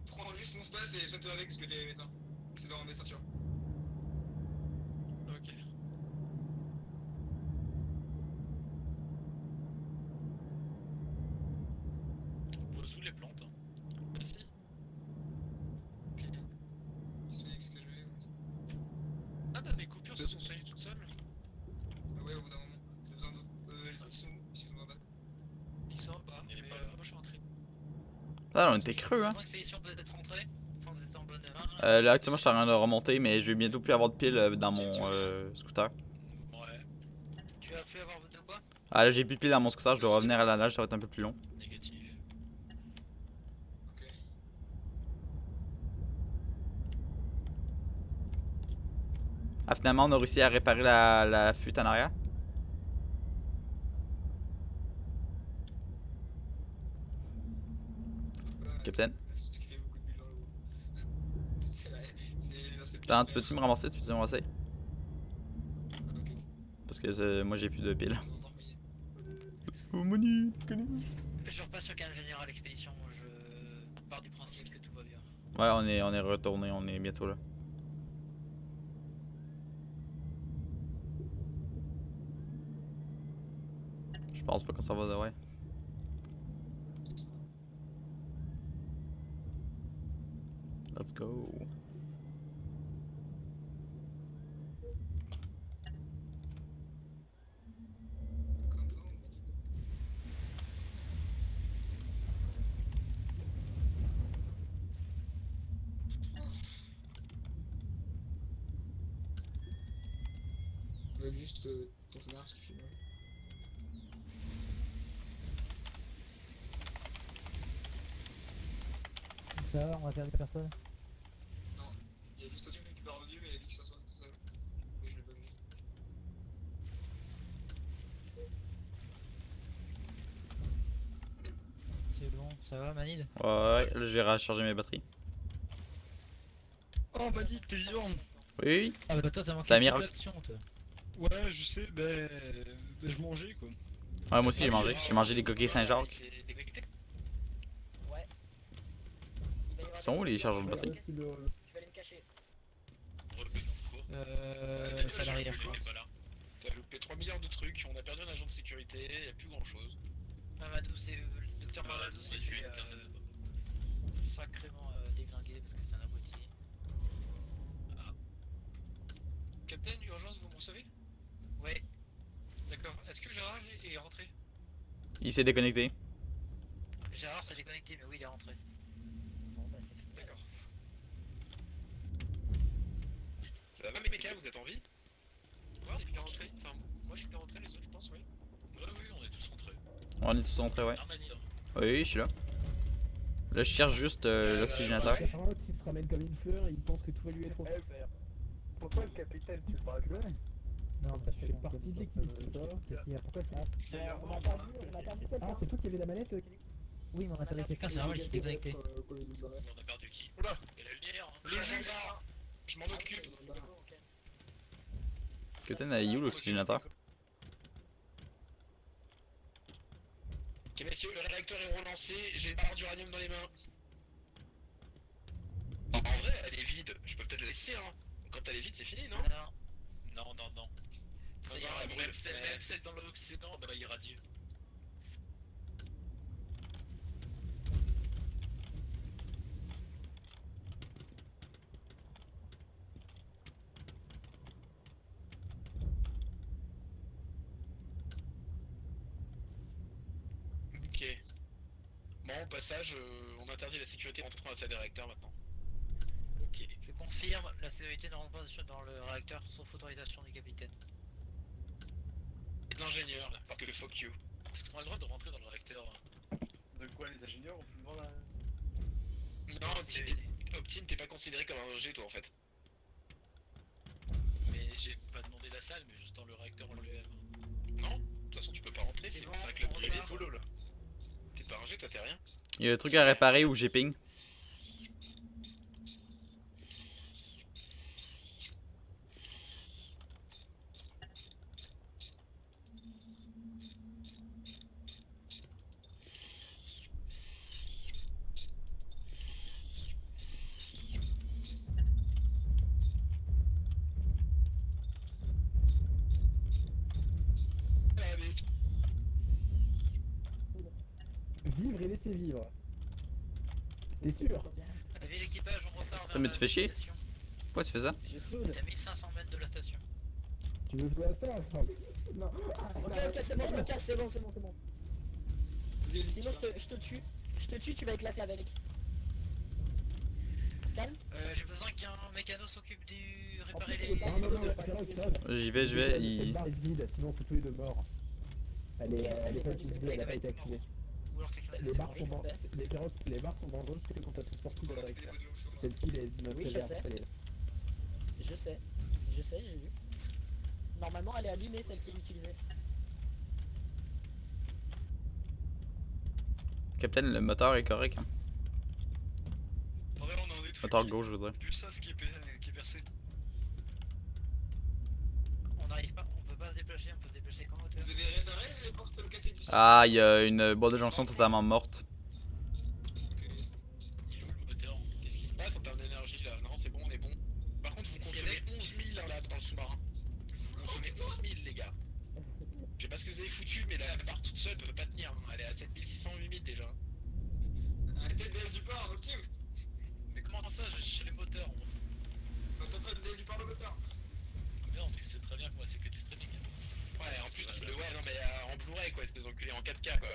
Prends juste mon space et soigne-toi avec parce que t'es médecin. C'est dans mes ceintures. Ok. On pose sous les plantes. Hein. Merci. Ok. Je sais ce que je vais. Ah bah mes coupures se sont soignées toutes seules. Ah ouais, au bout d'un moment. T'as besoin d'autres. Les autres sont où? Ils sont en bas. Ils sont bas, Il est mais pas là. moi je suis rentré. Là, on était creux, hein. C'est moi expédition peut être rentré. Enfin vous êtes en bonne main. Là, actuellement, je suis en train de remonter, mais je vais bientôt plus avoir de piles dans mon scooter. Ouais, Tu vas plus avoir de quoi? Ah, là, j'ai plus de piles dans mon scooter, je dois revenir à la nage, ça va être un peu plus long. négatif. Ok. Ah, finalement, on a réussi à réparer la fuite en arrière. Capitaine. C'est ce qui fait beaucoup de bulles dans l'eau. C'est vrai. C'est Attends, tu peux-tu me ramasser? Tu peux-tu me ramasser? Ok. Parce que moi, j'ai plus de piles. On va envoyer. Oh, money! Je repasse sur Canal Général Expédition, je pars du principe que tout va bien. Ouais, on est retourné, on est bientôt là. Je pense pas qu'on s'en va de ouais. Let's go. Juste ton sonar qui filme. Ça va, on va faire des personnes. Non, il y a juste un type qui parle de Dieu, mais il a dit qu'il s'en sortait tout seul. Mais je l'ai pas vu. C'est bon, ça va Manid? Ouais, là, je vais recharger mes batteries. Oh Manid, t'es vivant! Oui, oui. Ah bah toi t'as manqué C'est un toute miracle. l'action toi. Ouais, je sais, je mangeais quoi. Ouais, moi aussi, j'ai mangé. J'ai mangé des coquilles Saint-Jacques. Ouais. Il va y avoir Ils sont où les chargeurs de batterie? Tu le... Je vais aller me cacher. C'est à l'arrière je pense. T'as loupé 3 milliards de trucs, on a perdu un agent de sécurité, y'a plus grand chose. Mamadou, c'est le docteur Mamadou, on c'est a tué fait une quinzaine de sacrément déglingué parce que c'est un abruti. Capitaine, urgence, vous m'en savez? Ouais, D'accord, est-ce que Gérard est rentré? Il s'est déconnecté. Gérard s'est déconnecté, mais oui, il est rentré. Bon bah c'est fini. D'accord. Ça va mes mecs, vous êtes en vie? Ouais, on est bien rentrés, enfin moi je suis bien rentré, les autres je pense, oui. Ouais, oui, on est tous rentrés. On est tous rentrés, ouais. Armani, hein. Oui, je suis là. Là, je cherche juste l'oxygénateur. Apparemment, l'autre, il se ramène comme une fleur et il pense que tout va lui être offert. Pourquoi le capitaine, tu parles que Non, parce que je fais partie de l'équipe, c'est ça. Qu'est-ce qu'il y a? Pourquoi ça? On a perdu quelqu'un. Ah, c'est toi qui avais la manette, Kelly? Oui, mais on a perdu Putain c'est normal il s'est déconnecté. On a perdu qui? Oula. Et la lumière, hein. Le juge. Je m'en occupe. Ok. Capitaine, elle est où l'oxygénateur? Ok messieurs, le réacteur est relancé, j'ai une barre d'uranium dans les mains. En vrai, elle est vide, je peux peut-être la laisser hein. Quand elle est vide, c'est fini, non? Alors, Non, non, non. ça Non, ira, même celle dans l'océan, bah irradie. Ok. Bon, au passage, on interdit la sécurité en entrant dans la salle des réacteurs maintenant. Ok. Je confirme, la sécurité ne rentre pas dans le réacteur sauf autorisation du capitaine. Les ingénieurs, là, parce que fuck you. Est-ce qu'on a le droit de rentrer dans le réacteur? De quoi les ingénieurs ont pu voir la. Non, Optime, t'es pas considéré comme un ingé, toi, en fait. Mais j'ai pas demandé la salle, mais juste dans le réacteur en lui-même. Non, de toute façon, tu peux pas rentrer, c'est un club privé solo, là. T'es pas ingé, toi, t'es rien. Il y a un truc à réparer ou j'ai ping. Vivre et laisser vivre. T'es sûr? Avis l'équipage, on repart vers Mais la tu fais chier. station. Pourquoi tu fais ça? Je soude. T'es à 1500 mètres de la station. Tu veux jouer à ça? Non. Ok, c'est bon, je me casse, c'est bon, c'est bon, c'est bon. Vas-y, vas-y, Sinon, tu vas. je te tue. Je te tue, tu vas éclater avec. On se calme? J'ai besoin qu'un mécano s'occupe du... En réparer plus, les... Non, non, non, Pierrot, J'y vais, Cette il... barre est vide, sinon c'est tous les deux morts. Elle est pas utilisée, elle a pas été activée. Ou alors quelqu'un Les barres sont débranché. dangereuses, les barres sont dangereuses que quand elles sont sorties de la réacteur. Celle-ci les Oui, je sais. Je sais, j'ai vu. Normalement, elle est allumée, celle qui est utilisée. Capitaine, le moteur est correct. Hein. En vrai, on en est tout. Moteur gauche, je veux dire. Du sas qui est percé. On n'arrive pas, on peut pas se déplacer, on peut se déplacer qu'en hauteur. Vous avez réparé les portes cassées du système? Ah, il y a une boîte de jonction totalement morte. Ok. Il est où le moteur? Qu'est-ce qui se passe en termes d'énergie, là? Non, c'est bon, on est bon. Par contre, vous consommez 11 000 là dans le sous-marin. Vous consommez 11 000, les gars. Je sais pas ce que vous avez foutu, mais la barre toute seule peut pas tenir. Hein. Elle est à 7600, 8000 déjà. Arrêtez de DL du port, Optime. Mais comment ça? J'ai cherché les moteurs. On est en train de DL du port le moteur. Non, tu sais très bien que moi c'est que du streaming. Ouais, en plus, ouais, non, mais en Blu-ray quoi, espèce d'enculé, en 4K quoi.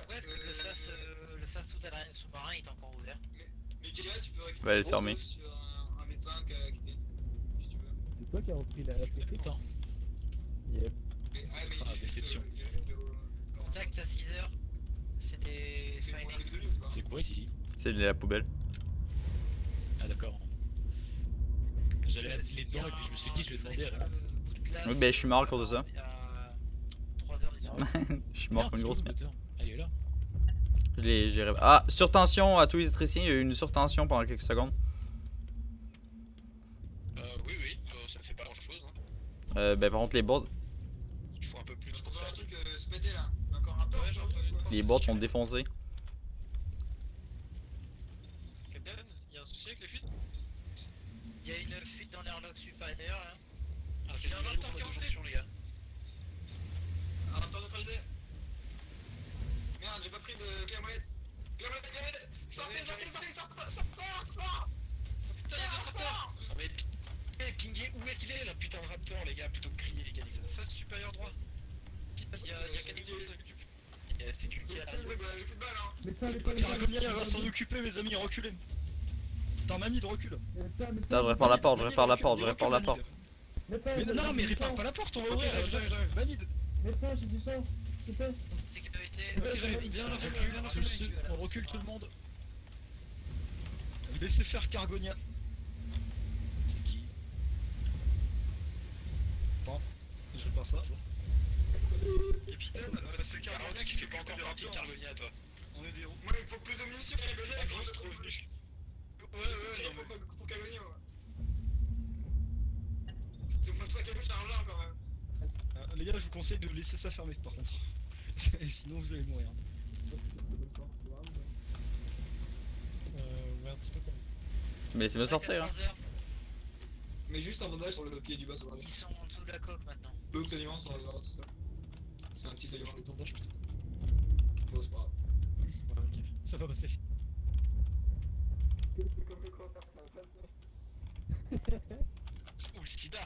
Ouais, est-ce que le sas souterrain sous-marin est encore ouvert? Mais Kélia, tu peux récupérer Ouais, elle est fermée. sur un médecin qui a quitté. Si tu veux. C'est toi qui as repris la sécurité? Attends. Yep. Mais, ah, mais Ah, il est juste, déception. Contact à 6h. C'est des C'est pour la findings. désolé, c'est pas. C'est quoi ici? C'est la poubelle. Ah d'accord. J'allais mettre les dents et puis je me suis dit je vais demander alors. Oui, ben je suis mort à cause de ça. À 3h du soir. Je suis mort comme une grosse merde. moteur. Ah, il est là. Ah, surtension à tous les électriciens, il y a eu une surtension pendant quelques secondes. Oui, ça fait pas grand chose. Hein. Ben par contre les boîtes, Il faut un peu plus On pour entend ça. un truc se péter là. Encore un peu. Ouais, j'ai entendu. les boîtes sont défoncées. Captain, il y a un souci avec les fuites? Il y a une fuite dans l'airlock supérieur là. Ah, j'ai un raptor qui est rejeté, les gars. Un rapport neutralisé. Merde, j'ai pas pris de clamouette. Clamouette. Sortez. Putain, il y a d'autres raptors. Ah mais pingé, où est-ce qu'il est là, putain de raptor les gars, plutôt que crier les gars. Ça supérieur droit. Il y a Canigo qui s'occupe. C'est qui qui est là? Oui, bah j'ai plus de balles hein. Médecin, Cargonia va s'en occuper, mes amis, reculez. T'as un mani de recul. Putain, je répare la porte, je répare la porte. Mais non, mais répare pas la porte, on va ouvrir. J'arrive, Manid. Médecin, j'ai du sang. Sécurité. Ok, j'arrive, viens là, recule, on recule tout le monde. Laissez faire Cargonia. C'est qui? Bon, je fais pas ça. Capitaine, c'est Cargonia Cargonia qui fait pas encore partie de Cargonia toi. On est des roues. Moi il me faut plus de munitions qu'à les Ah, grosse trop venu. Ouais, non, pour Cagogner moi. C'est pour ça qu'il y a chargeur quand même. Les gars, je vous conseille de laisser ça fermé par contre. Et sinon vous allez mourir. Ouais, un petit peu comme. Mais laissez-moi sortir. Hein. Mais juste un bandage sur le pied du bas, ça va aller. Ils sont en dessous de la coque maintenant. L'autre s'alimente dans le tout ça. C'est un petit salement de Bandage, putain. Bon, c'est pas grave. Ouais, ok. Ça va passer. C'est comme le cancer, ça va passer. Ou le sida.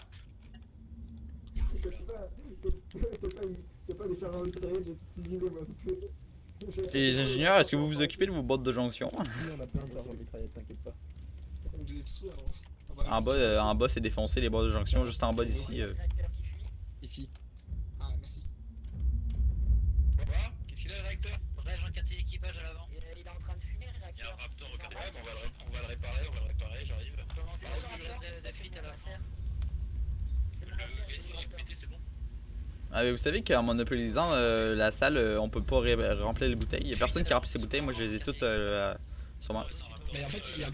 C'est pas des chargeurs ultra j'ai tout utilisé moi. Et les ingénieurs, est-ce que vous vous occupez de vos bottes de jonction? Nous, on a plein d'armes mitraillettes, t'inquiète pas. On est sous, alors. On va En bas c'est défoncé les bottes de jonction, juste en bas d'ici. Réacteur qui fuit. Ici. Ah, merci. Quoi? Qu'est-ce qu'il a le réacteur? Bref, j'ai un quartier d'équipage à l'avant. Il est en train de fumer le Il y a un réacteur. raptor au quatrième, on va le réparer, j'arrive. Comment C'est faire bon, le raptor de fuite à la fin? C'est le réacteur, Le laisser c'est le réacteur. péter, c'est bon. Ah, mais vous savez qu'en monopolisant la salle, on peut pas remplir les bouteilles. Il y a personne qui remplit ses bouteilles, moi je les ai toutes sur moi. Mais en fait, il y a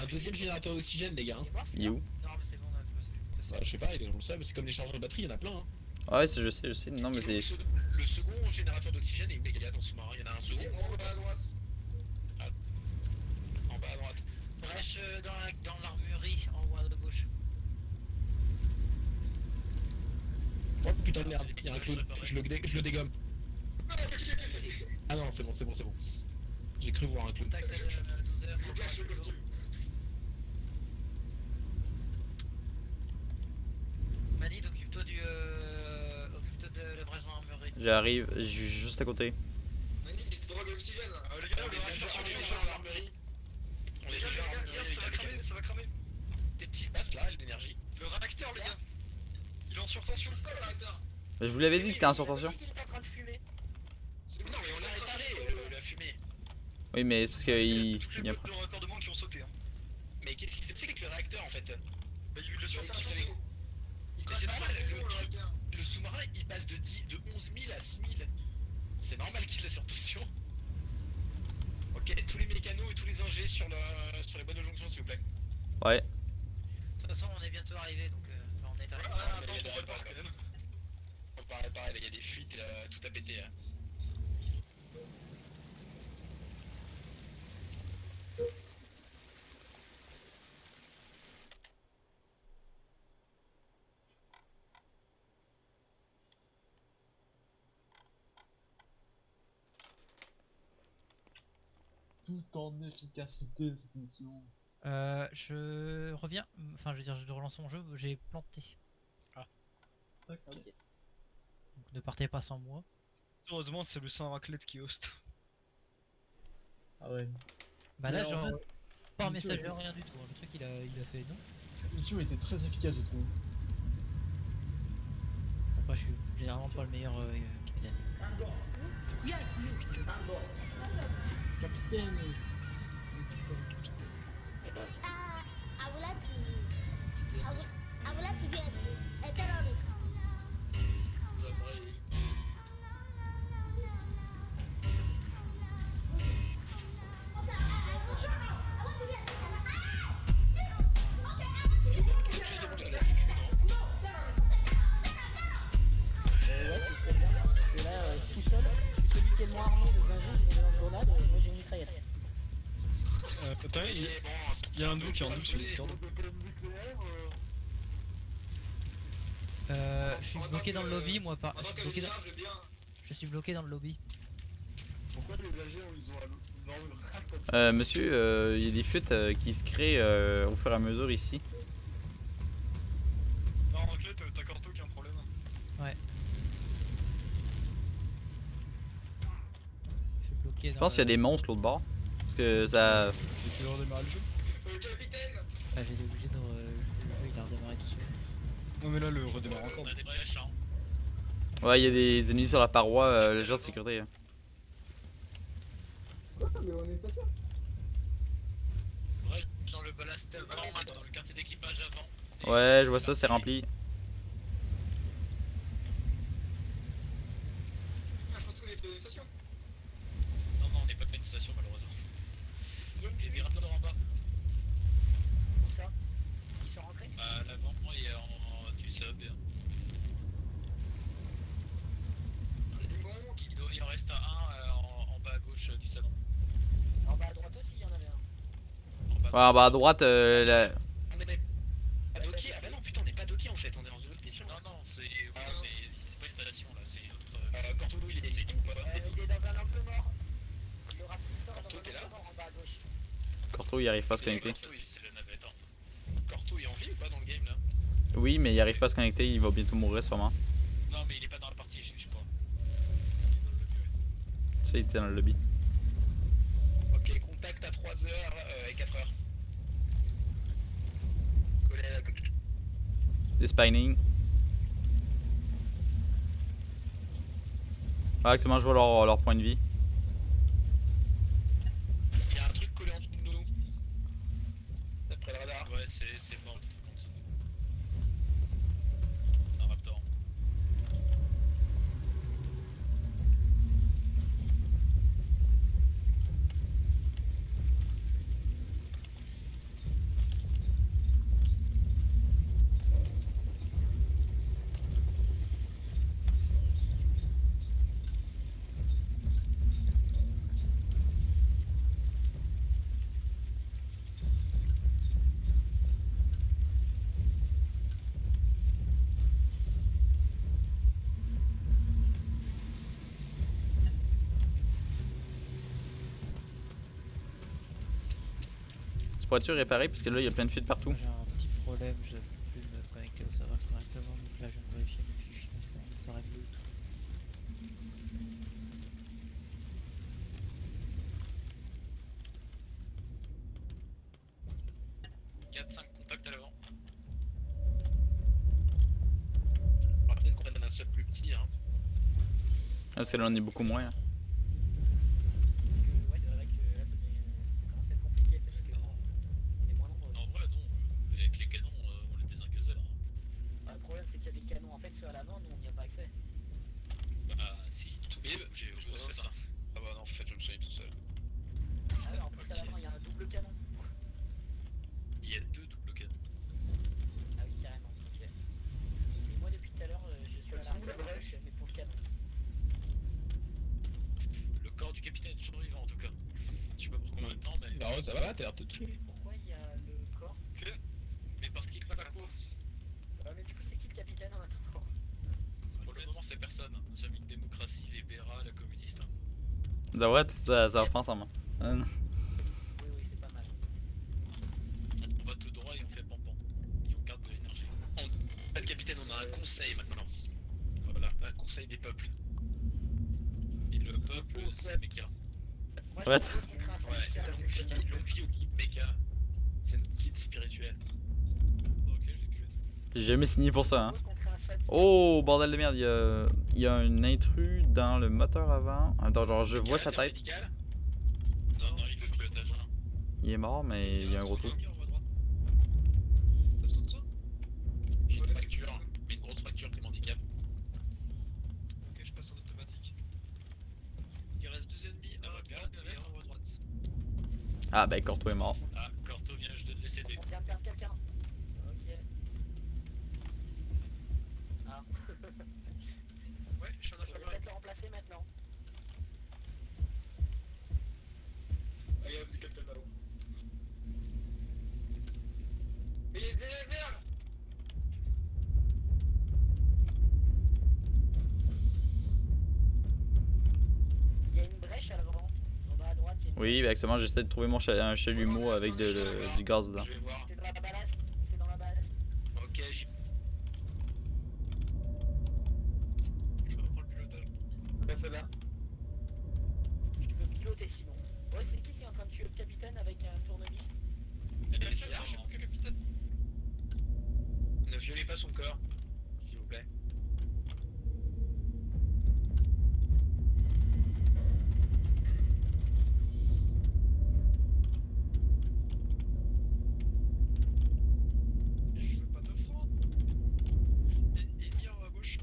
un deuxième générateur d'oxygène, les gars. Il est mort, Il est où? Non, mais c'est bon, on a passé. Bah, je sais pas, il est dans le sol, mais c'est comme les chargeurs de batterie, il y en a plein. Hein. Ouais, je sais. Non, mais Et c'est. le second générateur d'oxygène est méga dans le sous-marin, il y en a un second. En bas à droite. En bas à droite. Brèche dans l'armurerie en haut à gauche. Oh putain de merde, il y a un clown, je le dégomme. Ah non, c'est bon. J'ai cru voir un clown. Contact à 12h. Je cache le costume. Manid, occupe-toi de la brèche dans l'armurerie. J'arrive, je suis juste à côté. Mani, il te drogue l'oxygène là. Les gars, on est déjà dans l'armurerie. On est déjà dans l'armurerie, ça va cramer. Qu'est-ce qui se passe là, l'énergie? Le réacteur, les gars. Il est en surtension. C'est quoi le réacteur? Je vous l'avais dit que t'étais en surtension. Il est en train de fumer. C'est Non, mais on l'a réparé, la fumée. Oui, mais c'est parce qu'il. Toutes les boîtes de raccordement qui ont sauté. Hein. Mais qu'est-ce qui s'est passé avec le réacteur en fait? Bah, il y a eu de la surtension. Mais c'est normal, le sous-marin il passe de 11 000 à 6 000. C'est normal qu'il ait la surtension. Ok, tous les mécanos et tous les ingés sur les boîtes de jonction s'il vous plaît. Ouais. De toute façon, on est bientôt arrivé, donc on est arrivé. Ah, mais il y a des répares quand même. On va réparer, il y a des fuites, tout a pété. Là. Tout en efficacité cette mission. Je reviens, enfin je veux dire, je relance mon jeu, j'ai planté. D'accord. Donc ne partez pas sans moi. Heureusement, c'est le sang raclette qui host. Ah ouais. Bah là, Mais en genre, fait, pas un mission message, était- rien du tout. Hein. Le truc il a fait non. Cette mission était très efficace, je trouve. Après, je suis généralement pas le meilleur capitaine. Capitaine. I would like to be a terrorist. Juste demande de la sécu, non? Ouais, ce serait bien. Parce que là, tout seul, je suis celui qui est le moins armé de 20 jours, je vais dans le grenade, moi j'ai une mitraillette. Putain, il y a un doute qui est en double sur Discord. Je suis bloqué dans le lobby, moi par. Pendant Je suis qu'elle bloqué vient, dans... je vais bien. je suis bloqué dans le lobby. Pourquoi les agents ils ont un Monsieur, il y a des fuites qui se créent au fur et à mesure ici. Non, Raclette, t'as Corto qui a un problème. Je suis bloqué dans. Je pense qu'il y a des monstres l'autre bord. Parce que ça. J'essaie de redémarrer le jeu. Capitaine. Ah, j'ai été obligé de. Le jeu il a redémarré tout seul. Non, mais là, le redémarre encore. On a des brèches, hein. Ouais, il y a des ennemis sur la paroi, les gens de sécurité. Hein. Mais on est station. Brèche dans le ballast avant, dans le quartier d'équipage avant. Ouais, je vois ça, c'est rempli. Ah, je pense qu'on est de station. Non, on n'est pas de une station malheureusement. Il y a des raptors en bas. Où ça? Ils sont rentrés? À l'avant et en du sub. Il en reste un en bas à gauche du salon. En bas à droite aussi, il y en avait un. En bas Ouais, en bas à droite, la... On est pas docké. Ah bah non, putain, on n'est pas docké en fait, on est dans une autre mission. Non, c'est. mais c'est pas une installation là, c'est autre. Corto, il est décédé ou pas? Il est dans un angle mort. Le raptor Corto, dans un t'es là? angle mort en bas à gauche. Corto, il arrive pas à se connecter. Corto, c'est la navette. Corto est en vie ou pas dans le game là? Oui, mais il arrive pas à se connecter, il va bientôt mourir sûrement. Non, mais il est pas dans la partie, je crois. Ça, il était dans le lobby. Ok, contact à 3h et 4h. Collé à la coque. Des spinning. Ah, actuellement, je vois leur point de vie. Il y a un truc collé en dessous de nous. D'après le radar. Ouais, c'est mort le truc en dessous de nous. C'est un raptor. Pourrais-tu réparer parce que là il y a plein de fuites partout. J'ai un petit problème, je ne peux plus me connecter au serveur correctement, donc là je viens de vérifier mes fichiers, espérons que ça règle tout. 4-5 contacts à l'avant. On va peut-être qu'on va donner un seul plus petit. Hein. Ah, parce que là on est beaucoup moins. Hein. Ouais, c'est vrai que là, ça commence à être compliqué parce que on est moins nombreux. En vrai, non. Avec les canons, on les désinquesait là. Le problème, c'est qu'il y a des canons en fait ceux à l'avant, nous on n'y a pas accès. Bah, si. Mais J'ai je fait ça. Ah bah non, en fait, je me suis mis tout seul. Ah ouais, en plus à l'avant, il y a un double canon. Il y a 2 doubles canons. Ah oui, carrément, ok. Et moi, depuis tout à l'heure, je suis à l'arrière, mais pour le canon. Le corps du capitaine est survivant en tout cas. Je sais pas pour combien de temps, mais. Non, ça va, t'as l'air de te toucher. Pourquoi il y a le corps? Que. Mais parce qu'il fait la course. Mais du coup, c'est qui le capitaine en attendant? Pour le moment, c'est personne. Nous sommes une démocratie libérale, communiste. Ah ouais, ça va pas ensemble. Oui, oui, c'est pas mal. On va tout droit et on fait pampan. Et on garde de l'énergie. Le capitaine, on a un conseil maintenant. Voilà, un conseil des peuples. Et le peuple, c'est Mecha. Moi, Ouais. je propose qu'on crée un Ouais, syndicat. longue vie au guide Mecha. C'est notre guide spirituel. Ok, j'ai cru. J'ai jamais signé pour ça. Hein. Je propose qu'on crée un syndicat. Oh bordel de merde, il y a un intrus dans le moteur avant. Attends, genre je vois sa tête. Médical. Non, non, il est au pilotage 1. Il est mort, mais il y a un gros trou. J'ai une fracture, mais une grosse fracture qui m'handicape. Ok, je passe en automatique. Il reste 2 ennemis, un à droite et un à droite. Ah ben Corto est mort. Ah, Corto vient juste de décéder. On vient de perdre quelqu'un. Ok. Ah. Ouais, je suis en On va infirmerie. peut-être le remplacer maintenant. Allez, hop, du Captain Ballon. Mais il y a des icebergs! Il y a une brèche à l'avant. En bas à droite, il y a une Oui, ben actuellement j'essaie de trouver un chalumeau avec du gaz dedans. Je vais voir. C'est dans la ballast. C'est dans la ballast. Ok, j'y. Je reprends le pilotage. Bah, fais là. Tu peux piloter sinon. Ouais, c'est qui est en train de tuer le capitaine avec un tournevis? Elle est Je sais fière, pas que capitaine. Ne violez pas son corps, s'il vous plaît. Je veux pas d'offrande. Ennemi à gauche.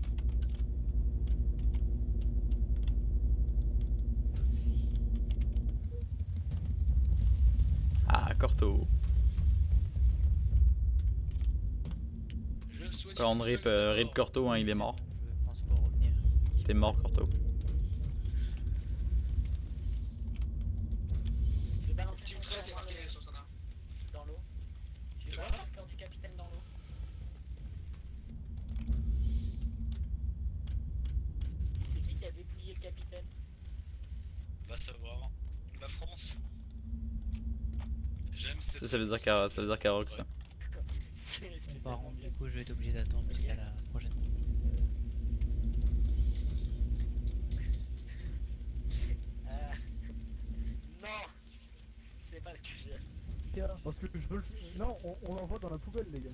Ah, Corto. Je vais me soigner. Prendre tout rip, seul, rip Corto, hein, il est mort. Je pense pas revenir. T'es mort Corto. Je vais balancer Team son 13 est corps marqué sur son arme. dans l'eau. Je De vais quoi balancer le corps du capitaine dans l'eau. C'est qui a dépouillé le capitaine? Va savoir. La France. J'aime cette. Ça veut dire Karox ça. C'est Par contre, du coup, je vais être obligé d'attendre jusqu'à la prochaine. gars. Parce que je veux le... Non, on l'envoie dans la poubelle, les gars.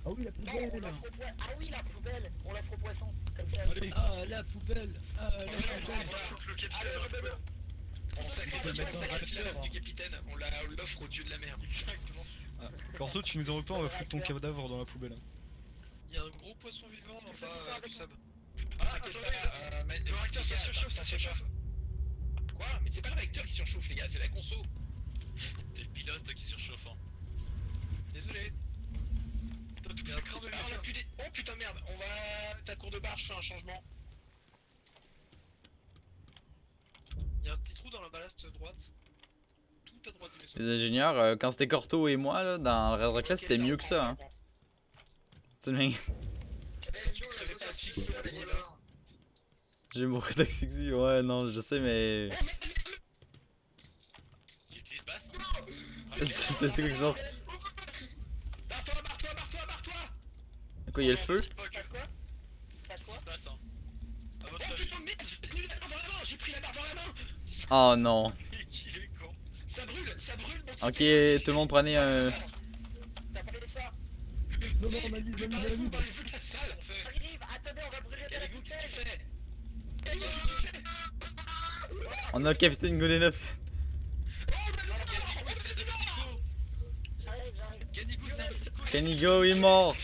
Ah oui, la Non, poubelle, elle est on là. l'offre au poisson. Ah oui, la poubelle, on l'offre au poisson. Comme ça. Allez, ah la poubelle. Ah la Non, poubelle. ça, Le capitaine. allez, rebelle. On Faut sacrifie le mettre dans la le flamme du capitaine, on l'offre au dieu de la mer. Exactement. Corto, tu nous en veux pas, on va foutre ton cadavre dans la poubelle. Il y a un gros poisson vivant en bas du sable. Ah, t'inquiète pas, le réacteur ça surchauffe, ça surchauffe. Quoi? Mais c'est pas le réacteur qui surchauffe les gars, c'est la conso. C'est le pilote qui surchauffe. Hein. Désolé. T'as tout fait cramer. Ah, on a plus des... Oh putain merde, on va... Ta cour de barre, je fais un changement. Il y a un petit trou dans la ballast droite. Tout à droite du vaisseau. Les ingénieurs, quand c'était Corto et moi, là, dans Red Rocket, Ok, c'était mieux que prend, ça. Hein. prend. C'est bien. Tu crèves pas asphyxié, les gars. J'ai beaucoup d'asphyxie, ouais, non, je sais, mais. Qu'est-ce qui se passe? C'était quoi que je pense? Barre-toi. Quoi, il y a le feu? Il se passe quoi? Il se passe Qu'est-ce quoi? qui se passe? Hein? À Oh votre avis? putain de merde, j'ai tenu la barre dans la main, j'ai pris la barre dans la main. Oh non. Il est con. Ça brûle, mon Ok, petit tout le monde prenez un. T'as pas fait ça? Non, non, on a mis, on a mis, on a mis. Parlez-vous de la salle, on fait. Arrive, attendez, on va brûler de la Galego, qu'est-ce que tu poubelle. fais? Galego, qu'est-ce que tu fais? On a Capitaine Godenov. Canigo, espèce de psycho! J'arrive. Canigo, c'est un psycho! Canigo est mort.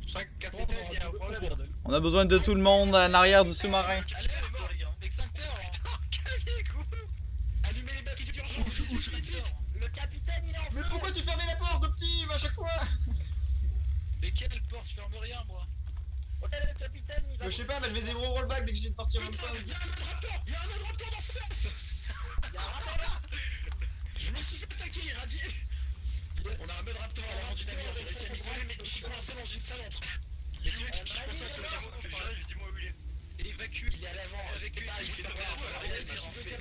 Chaque capitaine, il y a un problème. On a besoin de tout le monde en arrière du sous-marin. Allez, elle est morte, les gars! Extincteur! Allumez les batteries d'urgence, vite. Le capitaine, il est en Mais feu. pourquoi tu fermais la porte, Optime, à chaque fois? Mais quelle porte? Je ferme rien, moi! Regardez le capitaine, il va. Je sais pas, mais je vais des gros rollbacks dès que j'ai de partir comme ça. Il y a un autre raptor dans ce sens. Je me suis fait attaquer, irradié. On a un mode raptor à l'avant du navire, j'ai réussi à m'isoler, mais je suis coincé dans une salle entre. Mais c'est vrai que je suis coincé entre les Dis-moi où il est. Évacue! Il est à l'avant, Évacue! il fait le merde, en fait.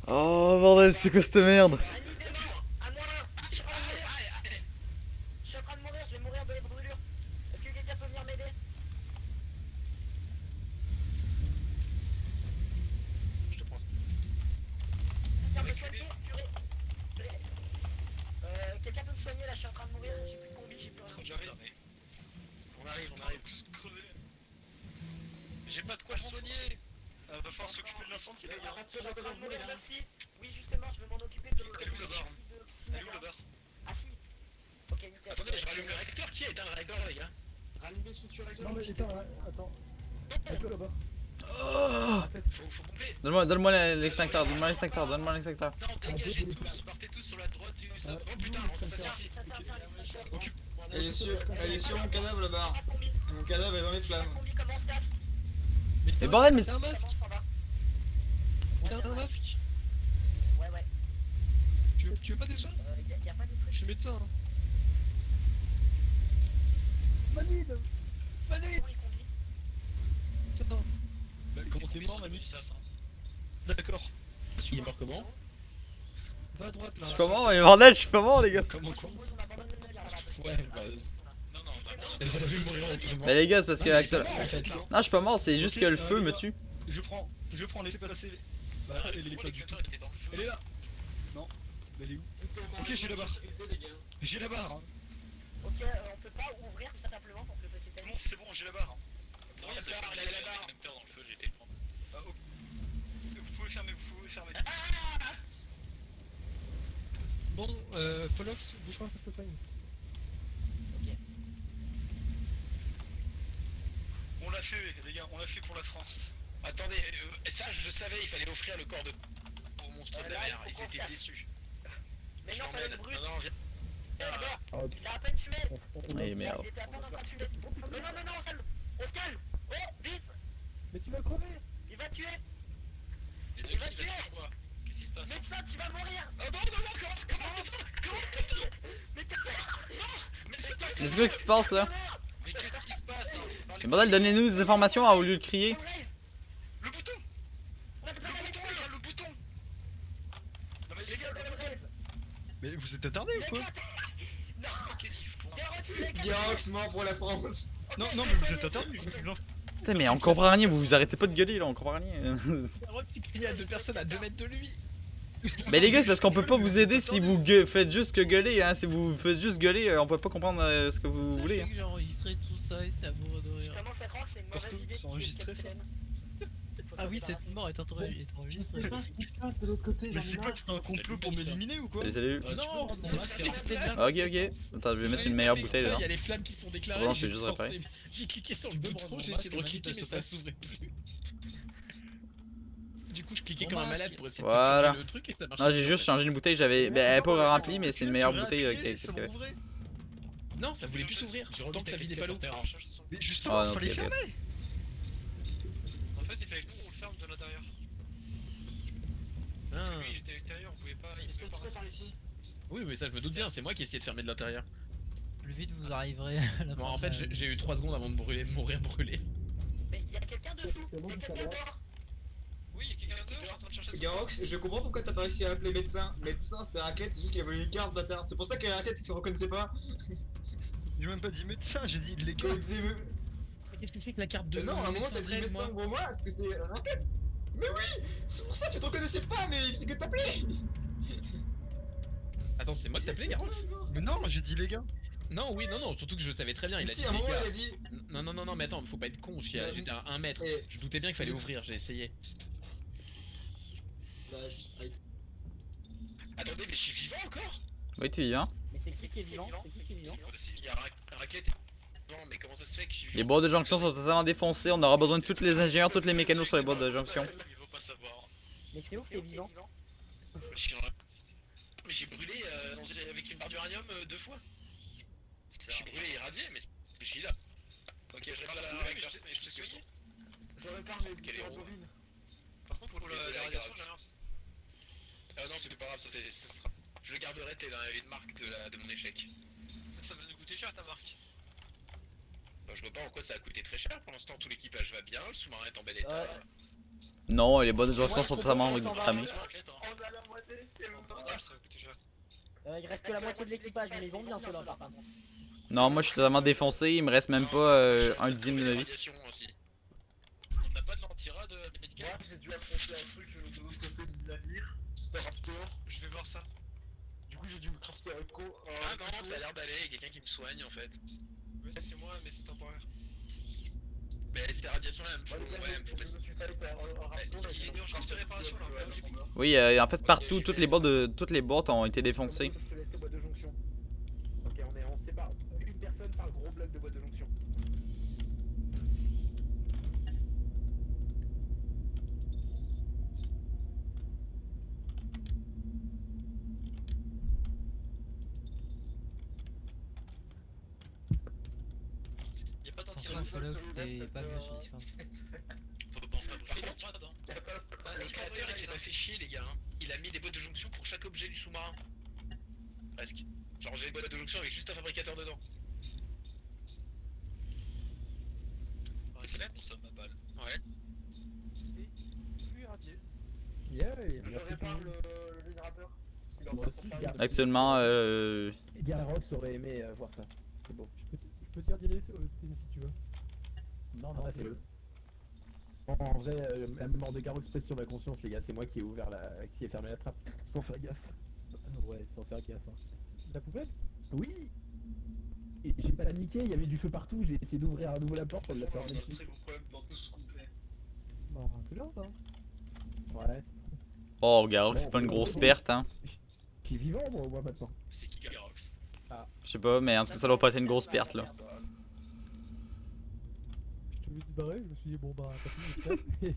Oh bordel, c'est quoi cette merde? À moi là. Je suis en train de mourir, je vais mourir de la brûlure. Est-ce que quelqu'un peut venir m'aider? Je te prends ça. Quelqu'un peut me soigner? Quelqu'un peut me soigner là, je suis en train de mourir, j'ai plus de combi, j'ai plus rien. J'arrive. On arrive. Tous crevés. J'ai pas de quoi le soigner! Va falloir s'occuper de l'incendie, les Il y a gars. un raptor, je vais mourir aussi. Oui, justement, je vais m'en occuper de Elle est où, la barre? Elle est où, la barre? Ah si. Ok, nickel. Attendez, je rallume le réacteur. Qui a éteint le réacteur, les gars? Rallumez structure Non, mais attends. Mets-le là-bas. Faut pomper. Donne-moi l'extincteur, donne-moi l'extincteur. Non, dégagez tous, partez tous sur la droite du sable. Oh putain, ça tient ici. Elle est sur mon cadavre, la barre. Mon cadavre est dans les flammes. Mais bordel, mais. T'as un masque? T'as un masque? Ouais. Tu veux pas des soins? Y a pas de truc. Je suis médecin. Hein. Manide. Manide! Ça va. Bah, comment t'es mort, Manu? Ça, ça. D'accord. Il est mort comment? Va à droite là. Je suis pas mort, mais bordel, je suis pas mort, les gars. Comment quoi? Ouais, bah. Non, non, bah, Elle a vu mourir autrement. Mais les gars, c'est parce que. Non, actuellement- en fait, là. Non, je suis pas mort, c'est juste que le feu me tue. Je prends, laissez passer. Bah, elle est pas du tout. l'extincteur était dans le feu. Elle est là. Non. Mais elle est où? Ok, j'ai la barre. J'ai la barre. Hein. Ok, on peut pas ouvrir tout ça simplement pour que le PC Tout le monde, c'est bon, j'ai la barre. Non, la c'est barre, pas il y a la barre. l'extincteur dans le feu, j'ai été le prendre. Vous pouvez fermer, vous pouvez fermer. Bon, Folox, bouge pas. On l'a fait, les gars, on l'a fait pour la France. Attendez, ça je le savais, il fallait offrir le corps de au monstre de la mer, ils étaient déçus. Mais Je non, l'emmène. pas le brut. Non, viens. Il a à peine fumé. Eh merde. Il était à peine en train de fumer. Non, on se calme. On se calme. Oh, vite. Mais tu vas crever. Il va tuer. Et Il va il va tuer. tuer quoi? Qu'est-ce qui se passe? Médecin, tu vas mourir. Oh non, comment Mais t'es Mais c'est pas Mais c'est quoi qui se passe là? Mais qu'est-ce qui se passe? Mais bordel, donnez-nous des informations au lieu de crier. le bouton. Le bouton. Non mais les gars, Mais vous êtes attardés ou quoi? Mais qu'est-ce qu'ils font? Garox mort pour la France. Non, mais vous êtes attardés. Putain, mais on comprend rien, vous arrêtez pas de gueuler là, on comprend rien. Un petit crier à deux personnes à 2 mètres de lui. Mais les gars, c'est parce qu'on peut pas vous aider si vous faites juste que gueuler, hein. Si vous faites juste gueuler, on peut pas comprendre ce que vous voulez. Hein. J'ai enregistré tout ça et c'est à mourir de Je rire. commence à croire que c'est une mauvaise Partout, idée de c'est tuer enregistré, le ça. capitaine. Faut Ah sauver oui, ta cette race. mort est enregistrée. de l'autre côté, mais c'est quoi que c'était un complot pour m'éliminer ou quoi? Salut, salut. Tu peux prendre mon masque, hein. C'était bien. Ok, ok. Attends, je vais mettre une meilleure bouteille Il dedans. y a les flammes qui sont déclarées. Bon, j'ai c'est juste pensé- réparé. J'ai cliqué sur le peux bouton, prendre j'ai mon essayé de masque, recliquer, mais s'il te ça plaît. s'ouvrait plus. Du coup, je cliquais Mon comme un masque. malade pour essayer Voilà. de toucher le truc et ça marchait. Non, j'ai pas, en juste fait. changé une bouteille, j'avais. Ben, elle est pas remplie, mais c'est une meilleure bouteille. Ça qu'est-ce qu'il y avait. m'ouvrait. Non, ça voulait plus s'ouvrir. Tant que ça vidait pas l'eau. Mais justement, Ah, non, fallait ok, ok. fermer. En fait, il fallait que nous on le ferme de l'intérieur. Parce que lui il était à l'extérieur, on pouvait pas. Il pouvait pas par ici. Oui, mais ça, je me doute bien. C'est moi qui ai essayé de fermer de l'intérieur. Plus vite vous arriverez à la Bon, fin en de fait, la- j'ai eu 3 secondes avant de mourir brûlé. Mais y'a quelqu'un dessous. Y'a quelqu'un dehors. Oui, il y a quelqu'un d'autre, je suis en train de chercher son. Garox, je comprends pourquoi t'as pas réussi à appeler médecin. Médecin, c'est Raclette, c'est juste qu'il a volé une carte, bâtard. C'est pour ça que Raclette il se reconnaissait pas. J'ai même pas dit médecin, j'ai dit les Quand gars. il disait. Mais qu'est-ce que je fais avec la carte de. Non, à un moment t'as dit médecin pour moi, parce que c'est Raclette. Mais oui, c'est pour ça que tu te reconnaissais pas, mais c'est que t'appelais. Attends, c'est moi que t'appelais, Garox? Mais non, j'ai dit les gars. Non, oui, non, surtout que je savais très bien. Il a Si, dit à un les moment gars. il a dit. Non, mais attends, faut pas être con. J'étais à 1 mètre. Eh. Je doutais bien qu'il fallait ouvrir, j'ai essayé. Bah, aïe. Attendez, mais je suis vivant encore? Oui, tu y viens. Mais c'est qui est vivant? C'est qui est vivant? Il y a un raclette. Non, mais comment ça se fait que je suis vivant? Les boîtes de jonction sont totalement défoncées. On aura besoin de tous les ingénieurs, tous les mécanos sur les boîtes de jonction. Il faut pas savoir. Mais c'est ouf, t'es vivant. Je suis en- Mais j'ai brûlé avec une barre d'uranium 2 fois. Je suis brûlé et irradié, mais je suis là. Ok, je répare la Mais je t'ai soigné. Je répare mes Quel héros. bobines. Par contre, pour la radiation, j'ai rien. Non, c'est pas grave, ça sera. Je le garderai, t'es une marque de mon échec. Ça va nous coûter cher ta marque. Bah, je vois pas en quoi ça a coûté très cher. Pour l'instant, tout l'équipage va bien, le sous-marin est en bel état. Non, les boîtes de jonction sont totalement cramées. On a la moitié, c'est bon. Ça va coûter cher. Il reste que la moitié de l'équipage, mais ils vont bien ceux-là par contre. Non, moi je suis totalement défoncé. Il me reste même pas un dixième de ma vie. Radiation aussi. On n'a pas de l'antirad médical? J'ai dû affronter un truc de l'autre côté du navire. C'était Raptor. Je vais voir ça. Du coup, j'ai dû me crafter un Ah non, ça a l'air d'aller, il y a quelqu'un qui me soigne en fait. Ouais, ça c'est moi, mais c'est temporaire. Mais cette radiation là, il me faut mettre. Il est mis en charge de réparation là, là où j'ai mis. Oui, en fait, partout, toutes les boîtes ont été défoncées. Je te laisse les boîtes de jonction. Ok, on se sépare. Une personne par gros bloc de boîte de jonction. Y'a pas Attention, d'antirad. Fallout, c'était pas mieux sur Discord. Faut pas en fabriquer d'antirad, hein. Le créateur il s'est pas fait chier les gars, hein. Il a mis des boîtes de jonction pour chaque objet du sous-marin. Presque. Genre j'ai une boîte de jonction avec juste un fabricateur dedans. Ça consomme ma balle. Ouais. Plus irradié. Yeah, Je répare le générateur. Moi aussi, je garde. Actuellement, Garox aurait aimé voir ça. C'est beau. Je peux te dire d'y aller si tu veux. Non, fais-le. En vrai, la mort de Garox pèse sur ma conscience, les gars. C'est moi qui ai fermé la trappe. Sans faire gaffe. Ouais, sans faire gaffe. Hein. La poubelle? Oui. Et j'ai paniqué, il y avait du feu partout. J'ai essayé d'ouvrir à nouveau la porte, elle l'a fermée dessus. Bon, c'est bien ça. Ouais. oh, Garox, c'est pas une grosse perte, hein. Je suis vivant, moi maintenant. C'est qui Garox? Je sais pas, mais en tout cas, ça doit pas être une grosse perte là. Je me suis barré, je me suis dit bon bah t'as fini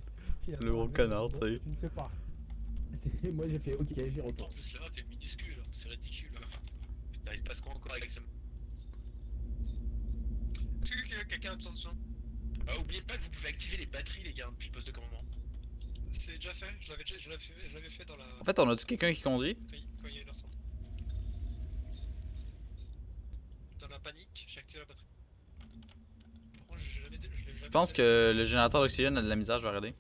de Le gros canard, tu sais. Tu ne fais pas. Moi j'ai fait ok, j'y En retourne. plus, la map est minuscule, c'est ridicule. Putain, il se passe quoi encore avec ce. Est-ce que quelqu'un a besoin de soin? Oubliez pas que vous pouvez activer les batteries les gars depuis le poste de commandement. C'est déjà fait, je l'avais fait dans la. En fait, on a-tu quelqu'un qui conduit? Quand il y a eu l'incendie. Dans la panique, j'ai activé la batterie. Par contre, je l'ai jamais. Je pense que le générateur d'oxygène a de la misère, je vais regarder.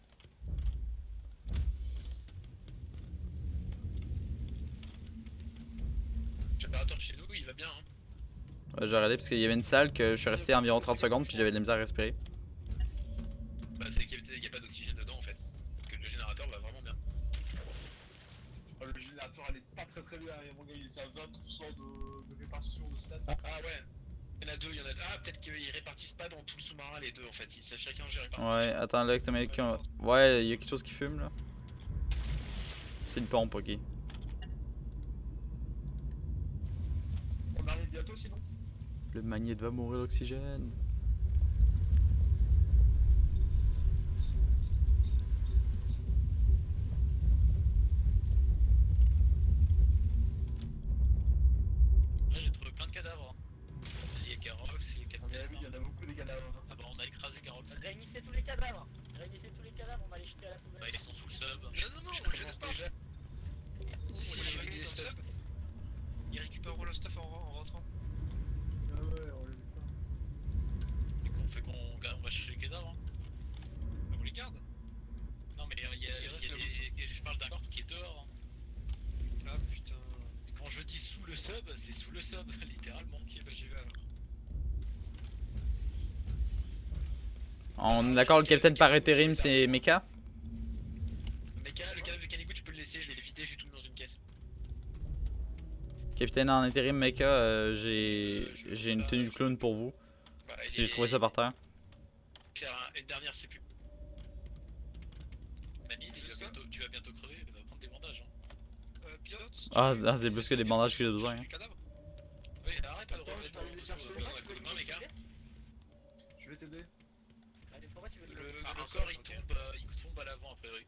Le générateur chez nous, il va bien hein. Ouais, je vais regarder parce qu'il y avait une salle que je suis resté environ 30 secondes puis j'avais de la misère à respirer. Bah c'est qu'il y a pas d'oxygène dedans en fait. Que le générateur va vraiment bien. Le réacteur elle est pas très bien, et mon gars il était à 20% de répartition de stats. Ah ouais. Il y en a deux, Ah, peut-être qu'ils répartissent pas dans tout le sous-marin les deux en fait. Chacun gère réparti. Ouais, attends, là, que américain. Ouais, il y a quelque chose qui fume là. C'est une pompe, ok. On arrive bientôt sinon. Le magnète va mourir d'oxygène. Là j'ai trouvé plein de cadavres. Il y a Garox, il y a Captain. Il y en a beaucoup des cadavres. Ah bah on a écrasé Garox. Réunissez tous les cadavres. Réunissez tous les cadavres, on va les jeter à la poubelle. Bah ils sont sous le sub. Non, Je je commence pas. déjà. Si, j'ai mis des stuff. Ils récupéreront le stuff en rentrant. Ah ouais, on les met pas. Du coup on fait qu'on va chercher les cadavres. Bah, on les garde. Non mais je parle d'un corps qui est dehors. Ah putain. Et quand je dis sous le sub, c'est sous le sub, littéralement. Ok, bah j'y vais alors. On est d'accord, le capitaine par intérim c'est Mecha. Mecha, le cadavre de Canigou, tu peux le laisser, je l'ai vidé, j'ai tout mis dans une caisse. Capitaine en intérim Mecha, j'ai une tenue de clown pour vous. Bah, Si j'ai trouvé ça par terre. Faire une dernière, c'est plus. Nani, tu vas bientôt crever, va prendre des bandages. Hein. Pilote. Ah, c'est plus que des bandages que j'ai besoin. Hein. Oui, arrête de Attends, je vais aller les chercher. Non les gars, Je vais t'aider. Allez, pourquoi tu veux le corps il tombe à l'avant a priori.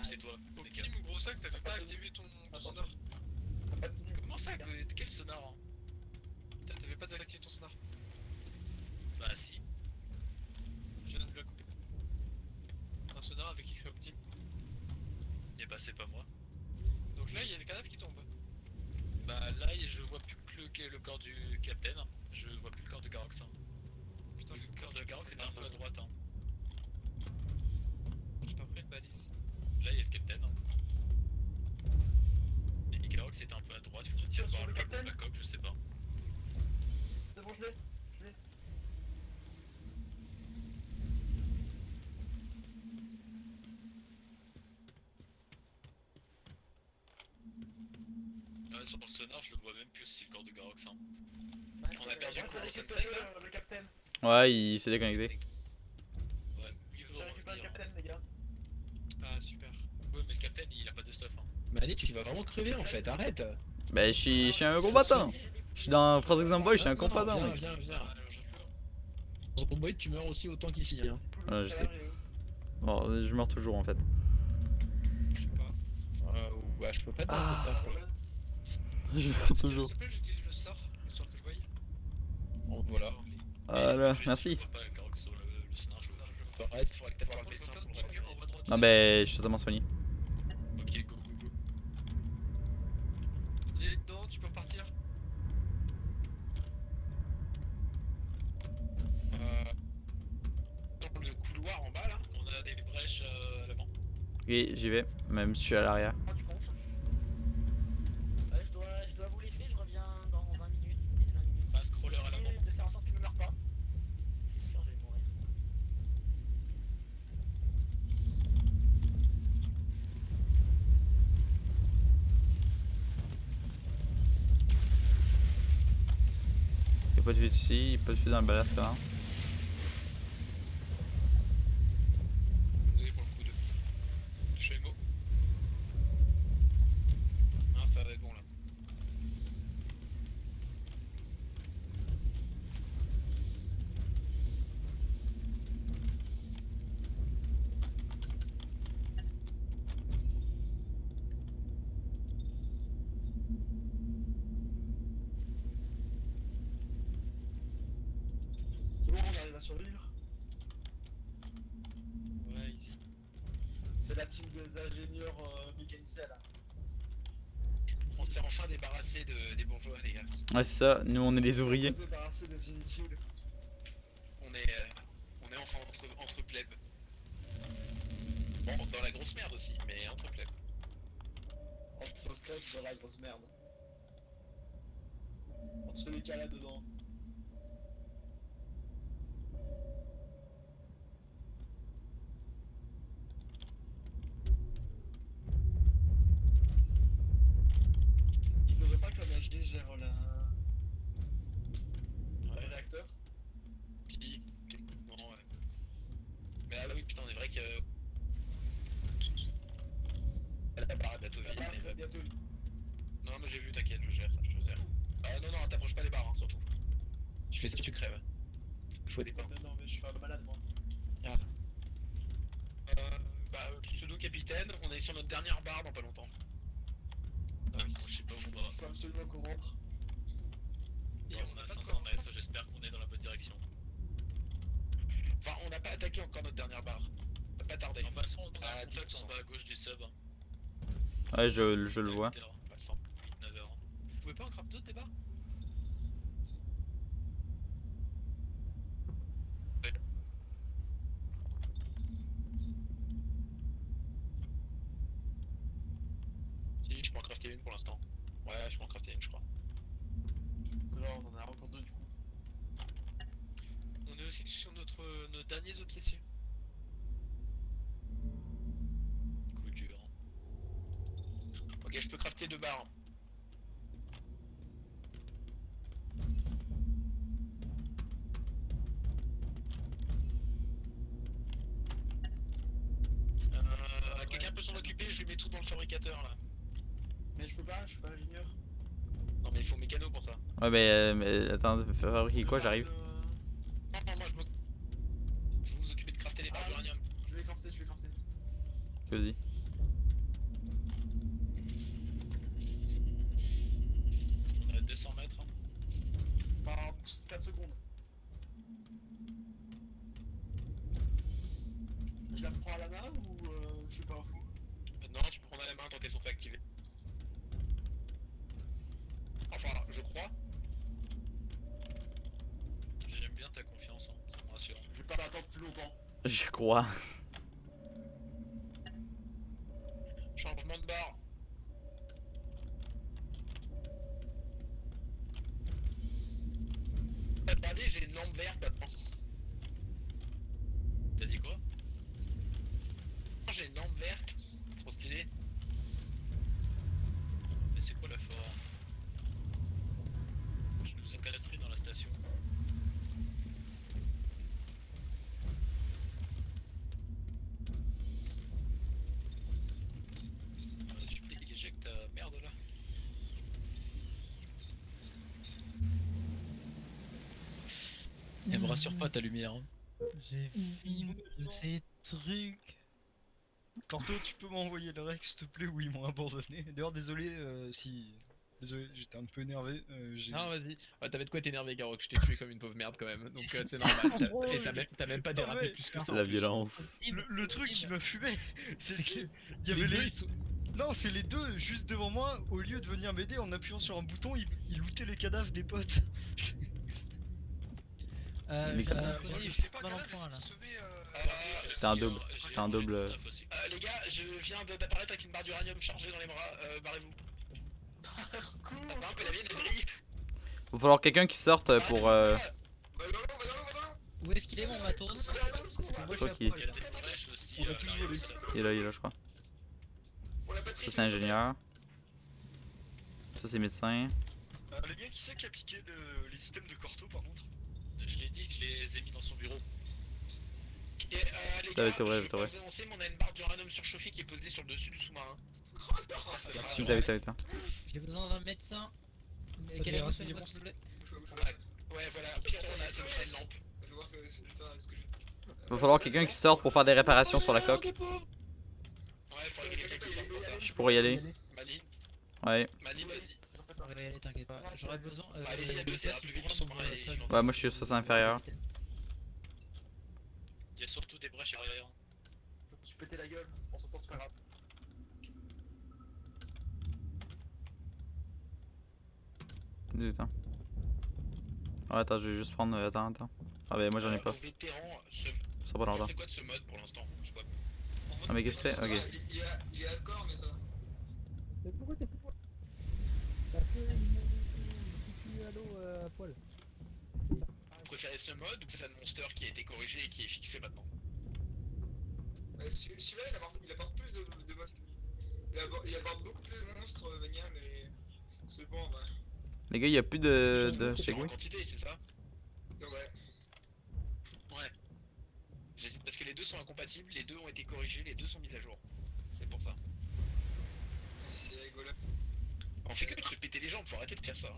C'est toi. Optime ou gros sac, t'avais pas activé ton sonar. Comment ça, quel sonar hein? T'avais pas désactivé ton sonar. Bah si. Je viens de la couper. Un sonar avec écrit Optime. Et bah c'est pas moi. Donc là il y a le cadavre qui tombe. Bah là je vois plus que le corps du capitaine. Je vois plus le corps de Garox. Hein. Putain, Le corps de Garox était un peu à droite. Hein. J'ai pas pris une balise. Là il y a le capitaine. Hein. Et Garox était un peu à droite. Il faut voir la coque, je sais pas. C'est bon, je l'ai. Ouais, sur le sonar je le vois même plus si c'est le corps de Garox. Hein. On a perdu Ouais, le c'est Sensei là. le capitaine. Ouais, il s'est déconnecté. Ouais, il veut J'ai récupéré le revenir. capitaine, les gars. Ah super. Ouais mais le capitaine il a pas de stuff. Hein. Mani, tu vas vraiment crever en fait, arrête. Bah, je suis un combattant. Je suis dans Project Zomboy, je suis un combattant. Viens, Mec. viens, viens. Alors je pleure. Dans ton boy, tu meurs aussi autant qu'ici. Hein. Ouais, je sais. Bon, je meurs toujours en fait. Je sais pas. Ouais, je peux pas Ah. t'arrêter ça. Je meurs toujours. S'il te plaît, j'utilise le star, histoire que je voie. Bon, voilà. Voilà, Je merci. vois pas Garox sur le sonar. Arrête, faudrait que t'ailles voir le Par contre, médecin je vois pour plein le de reste. trucs en bas droite. Non, bah, je suis totalement soigné. Ok, go go go. Il est dedans, tu peux repartir. Dans le couloir en bas là. On a des brèches à l'avant. Oui, j'y vais, même si je suis à l'arrière. Ah, tu comptes. Ouais, je dois vous laisser, je reviens dans 20 minutes, 10-20 minutes. Un scroller à l'avant. Essayez de faire en sorte que tu ne meurs pas. C'est sûr, je vais mourir. Y'a pas de fuite ici, y'a pas de fuite dans le ballast là. Désolé pour le coup de chameau. Non, ça va être bon là. C'est bon, on arrive à survivre. Ouais, easy. C'est la team des ingénieurs mécaniciens là. On s'est enfin débarrassé des bourgeois, les gars. Ouais, c'est ça, nous on est les ouvriers. Débarrassé des inutiles. On est enfin entre plebs. Bon, dans la grosse merde aussi, mais entre plebs. Entre clubs dans la grosse merde. On se fait les cas là dedans. gère le réacteur. Si, techniquement, ouais. Mais ah bah oui, putain, on est vrai que. La barre est bientôt vide. mais- Bientôt. Non, mais j'ai vu, t'inquiète, je gère ça, je te gère. Non, non, t'approches pas des barres, hein, surtout. Tu fais ce que tu crèves. Je vois des barres. Non, mais je suis un malade, moi. Pseudo-capitaine, on est sur notre dernière barre dans pas longtemps. Je sais pas où on va. Il faut absolument qu'on rentre. Et on a 500 mètres, j'espère qu'on est dans la bonne direction. Enfin, on n'a pas attaqué encore notre dernière barre. On va pas tarder. En passant, on a Ah, un contact 10%. en bas à gauche du sub. Ouais, je le vois. 9h. Vous pouvez pas en craft 2 tes barres? Si, je peux en crafter une pour l'instant. Ouais, je peux en crafter une, je crois. C'est vrai, on en a encore 2 du coup. On est aussi sur nos derniers officiers. Coup dur. Ok, je peux crafter 2 barres. Quelqu'un peut s'en occuper, je lui mets tout dans le fabricateur là. Mais je peux pas, je suis pas ingénieur. Non mais il faut mécano pour ça. Ouais, mais attends, fabriquer quoi, j'arrive. Non, non, moi je vous vous occupez de crafter les barres d'uranium. Je vais crafter. Vas-y. On est à 200 mètres. Enfin, 4 secondes. Je la prends à la main ou je suis pas un fou? Non, tu peux prendre à la main tant qu'elles sont pas activées. Enfin, je crois. J'aime bien ta confiance, hein, ça me rassure. Je vais pas l'attendre plus longtemps. Je crois. Changement de barre. Attendez, j'ai une lampe verte maintenant. T'as dit quoi? J'ai une lampe verte. Trop stylé. Mais c'est quoi la forme? Je nous encastrer dans la station. Tu peux dégager avec ta merde là? Elle me rassure pas ta lumière. Hein. J'ai fini ces trucs. Corto, tu peux m'envoyer le rec s'il te plaît où ils m'ont abandonné. D'ailleurs, désolé si. Désolé, j'étais un peu énervé. Non, vas-y. Ouais, t'avais de quoi t'énerver, Garok. Je t'ai tué comme une pauvre merde quand même. Donc c'est normal. Et t'as même pas dérapé plus que ça. La violence. Le truc qui m'a fumé, c'est qu'il y avait les. Non, c'est les deux juste devant moi. Au lieu de venir m'aider en appuyant sur un bouton, ils lootaient les cadavres des potes. J'étais pas là. C'était un double. C'était un double. Les gars, je viens d'apparaître avec une barre d'uranium chargée dans les bras. Barrez-vous. Cool. La lampe, elle vient de briller. Va falloir quelqu'un qui sorte pour. Va dans l'eau. Où est-ce qu'il est mon matos? Je crois qu'il On a tous volé. il est là, je crois. Ça, c'est ingénieur. Ça, c'est médecin. Les gars, qui c'est qui a piqué les systèmes de Corto par contre? Je l'ai dit que je les ai mis dans son bureau. Les T'avais gars, tout vrai, je vais tout pas vrai. vous annoncer, mais on a une barre d'uranium surchauffée qui est posée sur le dessus du sous-marin. T'avais. J'ai besoin d'un médecin. Ça Quel est fait votre rapidement. s'il vous plaît? Ouais, voilà. Pire, on a, ça me ferait une lampe. Je vais voir ce que j'ai. Va falloir quelqu'un qui sorte pour faire des réparations sur la coque. Ouais, il faudrait qu'il y ait quelqu'un qui sorte pour ça. Je pourrais y aller. Mani, Ouais. Mani, vas-y. On va y aller, t'inquiète pas. J'aurais besoin. Allez-y, allez-y, ça ira plus vite, pour on s'en prendre va, ça, et- j'en- Ouais, moi je suis au sens inférieur. Il y a surtout des brèches arrière. Je me suis pété la gueule. On s'entend, c'est pas grave. Attends. Ouais, attends, je vais juste prendre. Attends. Ah, ben moi j'en ai pas. Vétéran, Ça sera pas longtemps. c'est quoi de ce mode pour l'instant? Je sais pas. Ah, mais qu'est-ce que c'est? Ok. Il est hardcore, mais ça va. Mais pourquoi t'es pas. T'as fait une à l'eau à poil. Vous préférez ce mode ou c'est un monster qui a été corrigé et qui est fixé maintenant? Celui-là, il apporte plus de modes. Il apporte beaucoup plus de monstres, Vania, mais c'est bon en vrai. Les gars, y a plus de C'est en Segway? quantité, c'est ça? Ouais. Ouais. J'hésite parce que les deux sont incompatibles, les deux ont été corrigés, les deux sont mis à jour. C'est pour ça. C'est rigolo. On fait que de se péter les jambes, faut arrêter de faire ça.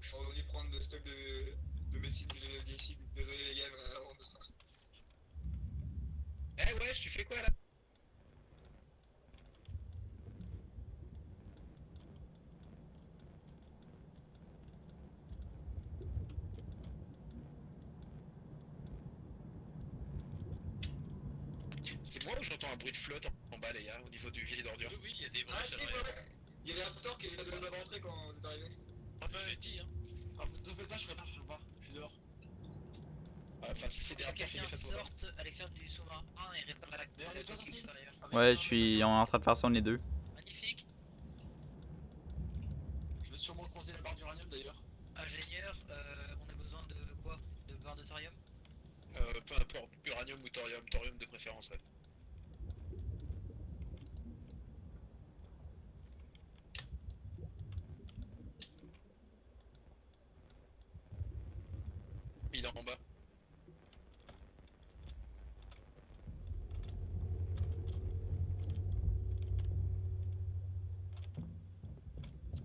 Je suis revenu prendre le stock de médecine que j'avais ici. Désolé les gars, mais vraiment besoin. Eh ouais, tu fais quoi là? C'est moi ou j'entends un bruit de flotte en bas les gars, au niveau du vide d'ordure? Oui, il y a des bruits. Ah si, ouais. Il y avait un Raptor qui vient de rentrer quand vous êtes arrivé. Ah bah, je l'ai dit, hein. Ah, vous ne faites pas, je prépare, je vois. Je suis dehors. Enfin, si c'est des Que raptors, fais quelqu'un gaffe à toi. sorte à l'extérieur du sous-marin et répare la Mais on est porte pas à sortis. l'extérieur. Ouais, on est en train de faire ça, on est deux. Magnifique. Je vais sûrement croiser la barre d'uranium d'ailleurs. Ingénieur, on a besoin de quoi? De barre de thorium? Peu importe, uranium ou thorium, thorium de préférence, ouais. Il est en bas.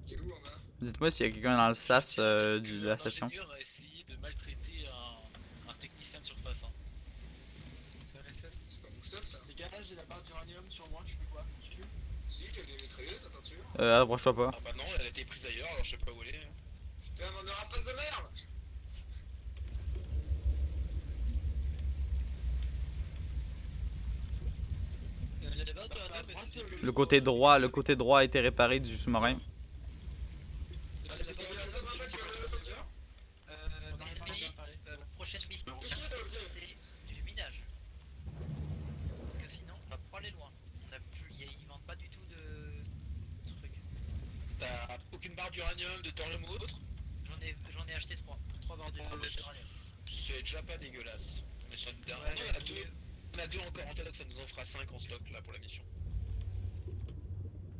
Il est où en bas? Dites-moi s'il y a quelqu'un dans le sas de la station. L'ingénieur a essayé de maltraiter un technicien de surface. Hein. C'est un SS. C'est pas Moustaphe ça? Les gars, j'ai la barre d'uranium sur moi, je fais quoi? Je fume. Si, j'ai des mitrailleuses, la ceinture. Approche-toi pas. Ah bah non, elle a été prise ailleurs, alors je sais pas où elle est. Putain, mais on aura pas de merde! Il y a des barres de thorium, mais c'est plus... Le côté droit a été réparé du sous-marin. Mes amis, prochaine mission, c'est du minage. Parce que sinon, on va pas aller loin. On a plus, ils vendent pas du tout de trucs. T'as aucune barre d'uranium, de thorium ou autre? J'en ai acheté 3 barres d'uranium. C'est déjà pas dégueulasse. Mais sur une dernière, Ouais, on en a deux. On a deux encore en stock, ça nous en fera 5 en stock là pour la mission.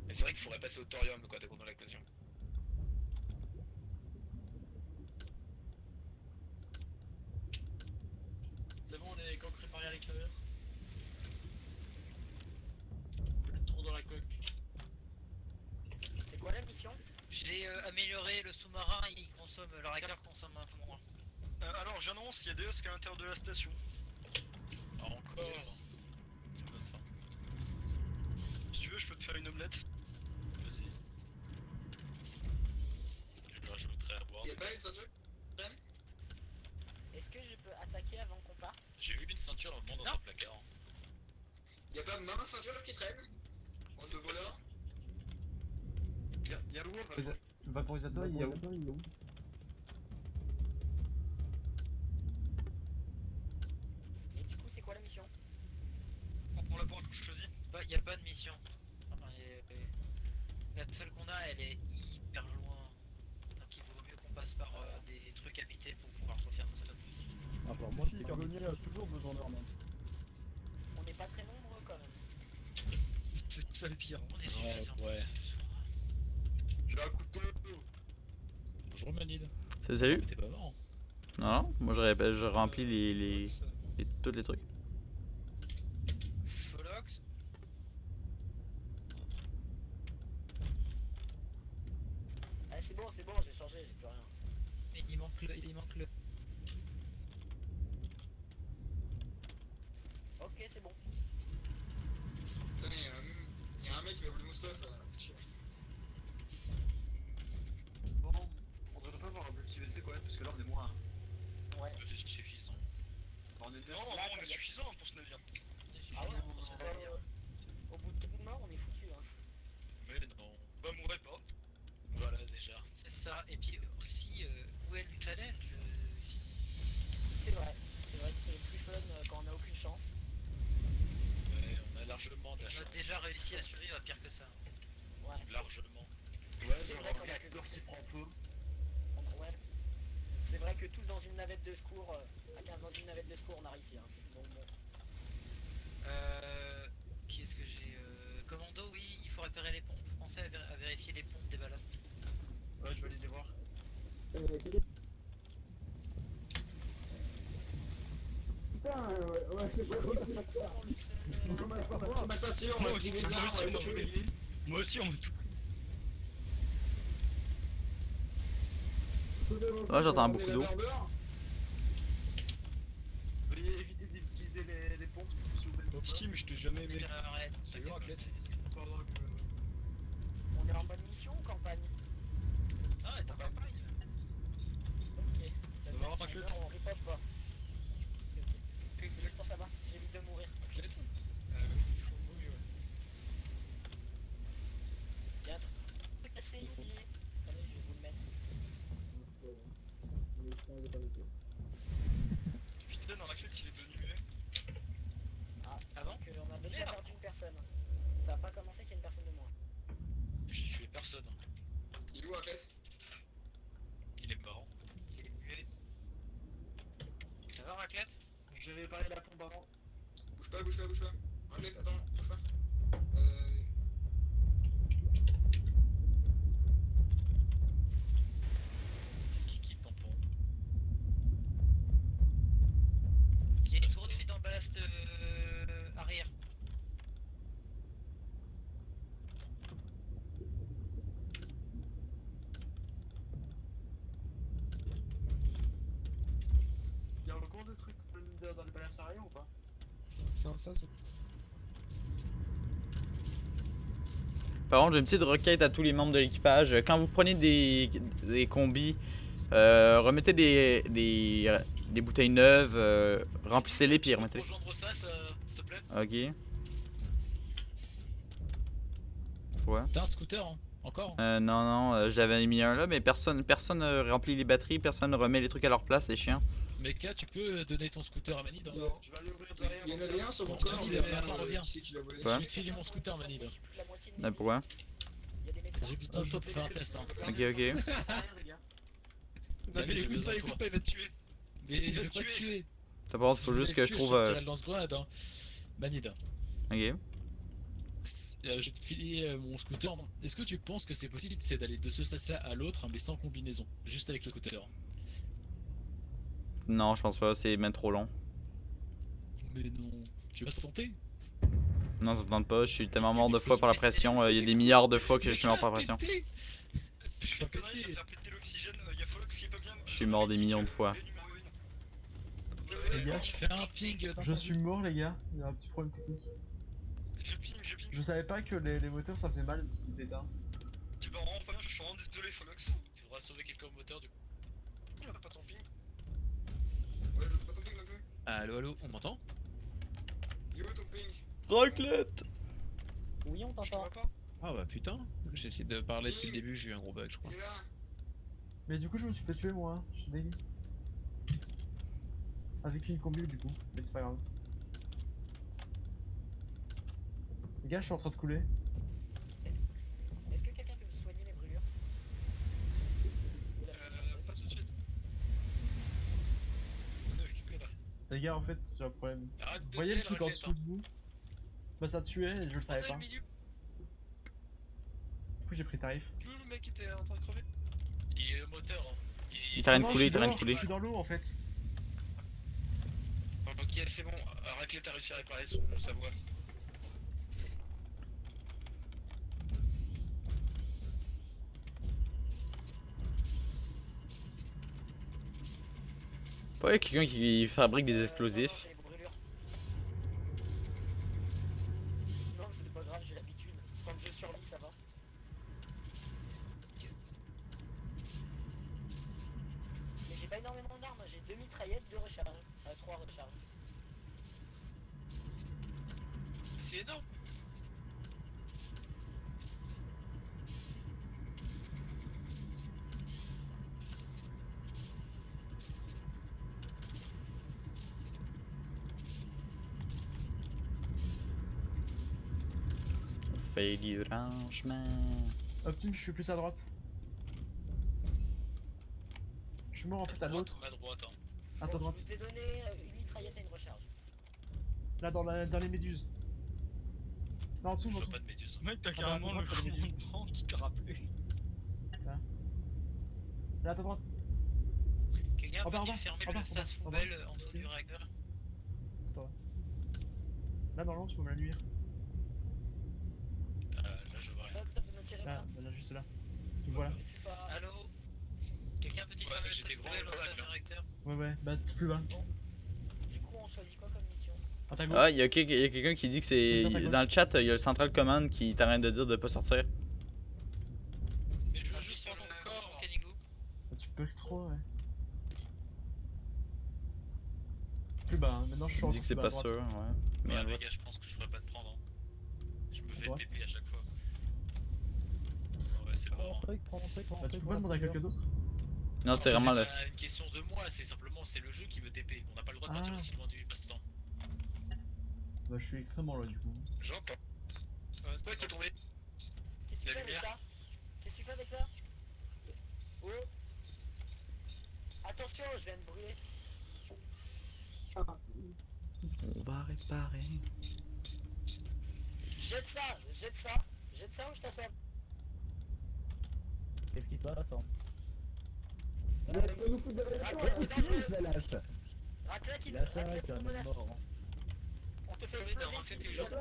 Mais c'est vrai qu'il faudrait passer au thorium quoi, t'as dans l'occasion. C'est bon, on est coques préparés à l'extérieur. Plus de trous dans la coque. C'est quoi la mission? J'ai amélioré le sous-marin, le réacteur consomme un peu moins. Alors j'annonce, il y a des husks à l'intérieur de la station. Encore. Yes. Ça me donne faim. Si tu veux, je peux te faire une omelette. Vas-y. Je lui rajouterai à boire. Y'a pas une ceinture? Est-ce que je peux attaquer avant qu'on parte? J'ai vu une ceinture au moment dans un placard. Y'a pas ma ceinture qui traîne? En deux voleurs? Y'a où? Vaporisateur, il y a où? Et du coup, c'est quoi la mission? On l'a pas encore choisi. Bah, y a pas de mission. Enfin, la seule qu'on a, elle est hyper loin. Donc il vaut mieux qu'on passe par des trucs habités pour pouvoir refaire nos stocks. Alors moi, si Carbonier a toujours besoin d'armes. On n'est pas très nombreux quand même. C'est ça le pire. On est suffisant. Ouais. J'ai un couteau. Bonjour Manil. Salut. Mais t'es pas mort. Non, moi je remplis tous les trucs. Folox. Ah, c'est bon, j'ai changé, j'ai plus rien. Mais il manque le. Ok, c'est bon. Putain, y'a un mec qui m'a voulu Moustaphe, fais chier. Bon, on devrait pas avoir un petit WC quand même, parce que là on est moins. Ouais. C'est suffisant. On est deux. Non, on est suffisant pour ce navire. Ah ouais, au bout de 2 morts, on est foutu. Hein. Mais non. Bah, mourrez pas. Voilà déjà. C'est ça. Et puis aussi, où est le challenge si... C'est vrai que c'est plus fun quand on a aucune chance. Ouais, on a largement de la On a chance. déjà réussi à survivre à pire que ça. Ouais. Largement. Ouais, C'est dans vrai un qu'on a réacteur qui prend feu. Ouais. C'est vrai que tous dans une navette de secours, à 15 dans une navette de secours, on a réussi. Hein. Donc bon. Qui est-ce que j'ai Commando, oui, il faut réparer les pompes. Pensez à vérifier les pompes des ballasts. Ouais, je vais aller les voir. Ça tire, on Moi a aussi, pris des armes, on a tout pris. Moi aussi, on m'a tout. Ah, j'entends beaucoup d'eau. Veuillez éviter d'utiliser les pompes si vous êtes Team, je t'ai jamais aimé. Arrête. Salut, Raclette. On est en bonne mission ou campagne? Ah, t'as pas pareil. Ok. Ça va, Raclette? On riposte pas. Ok. C'est juste pour savoir si j'évite de mourir. Raclette? Y'a un truc cassé ici. Attendez, je vais vous le mettre. Putain, dans la clé, il est devenu muet. Ah bon? On a déjà perdu une personne. Ça a pas commencé qu'il y a une personne de moins. J'ai tué personne. Il est où, Raclette? Il est marrant. Il est muet. Ça va, Raclette? J'avais parlé la pompe avant. Bouge pas, bouge pas, bouge pas. Raclette, attends, bouge pas. Kiki Pompon. Il y a une grosse fuite en ballast arrière. Il y a encore des trucs dans les balances arrière ou pas? C'est un ça, c'est. Par contre, j'ai une petite requête à tous les membres de l'équipage. Quand vous prenez des combis, remettez des bouteilles neuves, remplissez-les puis remettez-les. Rejoindre ça, s'il te plaît. Ok. Ouais. T'as un scooter, hein? Encore? Non, j'avais mis un là, mais personne remplit les batteries, personne remet les trucs à leur place, c'est chiant. Meka, tu peux donner ton scooter à Manid? Non. Je vais aller ouvrir derrière. Il y en avait un sur mon Bon, je te corps, dis, mais mais attends, reviens. qui c'est qui l'a volé? Quoi? Je vais te filer mon scooter, Manid. La moitié de Pourquoi? Il y a des médecins. J'ai besoin de toi pour faire un test, hein. Ok. Derrière, les gars. Bah, Non, mais j'ai écoute besoin pas, de écoute toi. pas, il va te tuer. Mais Il je va vais te pas te tuer. tuer. Ça par contre, faut juste que je trouve. Je le lance-grenade, hein. Manid. Ok. Je vais te filer mon scooter. Est-ce que tu penses que c'est possible c'est d'aller de ce sas-là à l'autre, mais sans combinaison? Juste avec le scooter. Non, je pense pas, c'est même trop long. Mais non. Tu vas te tenter? Non, ça me tente pas, je suis tellement mort de fois par la pression. Il y a des milliards de fois que je suis mort par la pression. Je fais pas je vais faire péter l'oxygène. Y'a Fox qui est pas bien. Je suis mort des millions de fois. Les gars, Fais un ping. je suis mort, les gars. Il y a un petit problème technique. Je ping. Je savais pas que les moteurs ça faisait mal si c'était éteint. Tu vas vraiment pas bien, je suis vraiment désolé, Fox. Il faudra sauver quelqu'un au moteur du coup. Pourquoi on a pas ton ping? Ouais, je veux pas ton ping non plus. Allo, on m'entend? Il est où ton ping? Raclette! Oui, on Je te t'entend. vois pas. Ah bah putain, j'ai essayé de parler depuis le début, j'ai eu un gros bug je crois. Il est là. Mais du coup, je me suis fait tuer moi, je suis dégueu. Avec une combi du coup, mais c'est pas grave. Les gars, je suis en train de couler. Est-ce que quelqu'un peut me soigner mes brûlures? Pas tout de suite. On est occupé là. Les gars, en fait, j'ai un problème. Arrête Vous de voyez le gueuler, truc en Raclette, dessous de vous? Bah ça tuait et je le savais Attends, pas. le milieu. Du coup, j'ai pris tarif. Tu vois le mec qui était en train de crever? Il est au moteur. Hein. Il t'a rien de Non, couler, je il t'a rien de suis couler. Je suis dans l'eau en fait. Ok, c'est bon. Raclette a réussi à réparer sa voix. Ouais, quelqu'un qui fabrique des explosifs. Non, j'ai les brûlures. Non, c'est pas grave, j'ai l'habitude. Quand je survis, ça va. Mais j'ai pas énormément d'armes, j'ai 2 mitraillettes, 2 recharges. 3 recharges. C'est énorme. On fait du rangement. Optime, je suis plus à droite. Je suis mort en fait à l'autre. À droite, hein. À ta droite. Je vous ai donné une mitraillette et une recharge. Là dans les méduses. Là en dessous, Je en vois dessous. pas de méduse. Mec, t'as Ah bah, carrément moi, le je connais front blanc qui t'a rappelé. Là, à ta droite. Quelqu'un Robert, peut-il fermer Robert, le sas Robert, poubelle en dessous du réacteur? Là, dans l'angle, tu peux me la luire. Là, je vois rien. Là, juste là. Tu me vois là? Allô? Quelqu'un peut-il fermer le sas j'étais poubelle grand, au là, sas du réacteur? Ouais, bah, plus bas. Du coup, on choisit quoi comme mission? À ta gauche. Ah, il y a quelqu'un qui dit que c'est. Dans le chat, il y a le central command qui t'arrête de dire de pas sortir. Mais je veux juste prendre ton corps. Tu peux que trop, ouais. Plus bas, hein. Maintenant je suis Il en dit que c'est pas sûr, ouais. Mais à Ouais, les droite. gars, je pense que je pourrais pas te prendre. Hein. Je me fais droite. TP à chaque fois. Ouais, c'est le moment. Prends mon truc. Bah, tu peux pas demander à quelqu'un d'autre? Non, c'est vraiment le. pas une question de moi, c'est simplement c'est le jeu qui me TP. On n'a pas le droit de partir aussi loin du passe-temps. Bah, je suis extrêmement loin du coup. J'entends. C'est toi qui est tombé. Qu'est-ce que tu fais avec ça? Qu'est-ce que tu fais avec ça? Oh. Attention, je viens de brûler. On va réparer. Jette ça ou je t'assomme? Qu'est-ce qui se passe hein? Raclette, il Lâche un mec, un homme mort. On te fait exploser si tu jettes.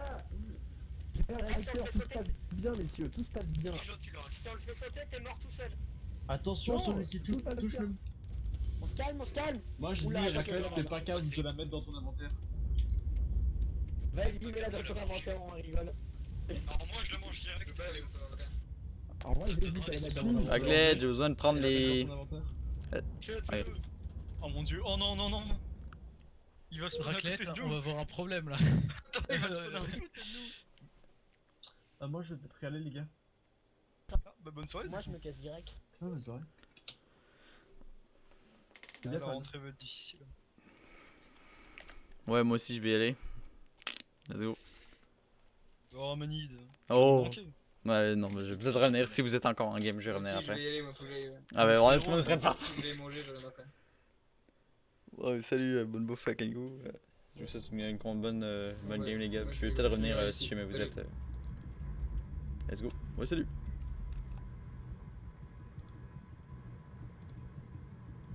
J'ai un réacteur, tout se passe bien messieurs, tout se passe bien. Si on le fait sauter, t'es mort tout seul. Attention, celui qui touche le. On se calme. Moi je dis, Raclette, t'es pas calme de la mettre dans ton inventaire. Vas-y, mets-la dans ton inventaire, on rigole. Alors moi je le mange direct. Je peux pas aller où ça va. Alors moi j'hésite à la mettre dans mon inventaire. Raclette, j'ai besoin de prendre les. Fais-le. Oh mon dieu, oh non. Il va se prendre à côté Raclette, de on nous. va avoir un problème là. Attends, il va se prendre à côté de nous. Ah, moi je vais peut-être y aller les gars. Ah, bah bonne soirée. Moi, je me casse direct. Ah, mais c'est vrai. C'est La bien, Fan. rentrée va être difficile. Ouais, moi aussi je vais y aller. Let's go. Oh Manide. Oh! Ouais, non, mais je vais peut-être revenir. Si vous êtes encore en game, je vais Moi revenir aussi, je vais après. y aller, moi faut que j'aille. Ah, bah, ouais, tout le monde est prêt de partir. Faut que j'aille manger, je reviens après. Ouais, salut, bonne bouffe à Kangoo. Je vous souhaite une bonne game, les gars. Je vais peut-être revenir si jamais vous êtes. Let's go. Ouais, salut.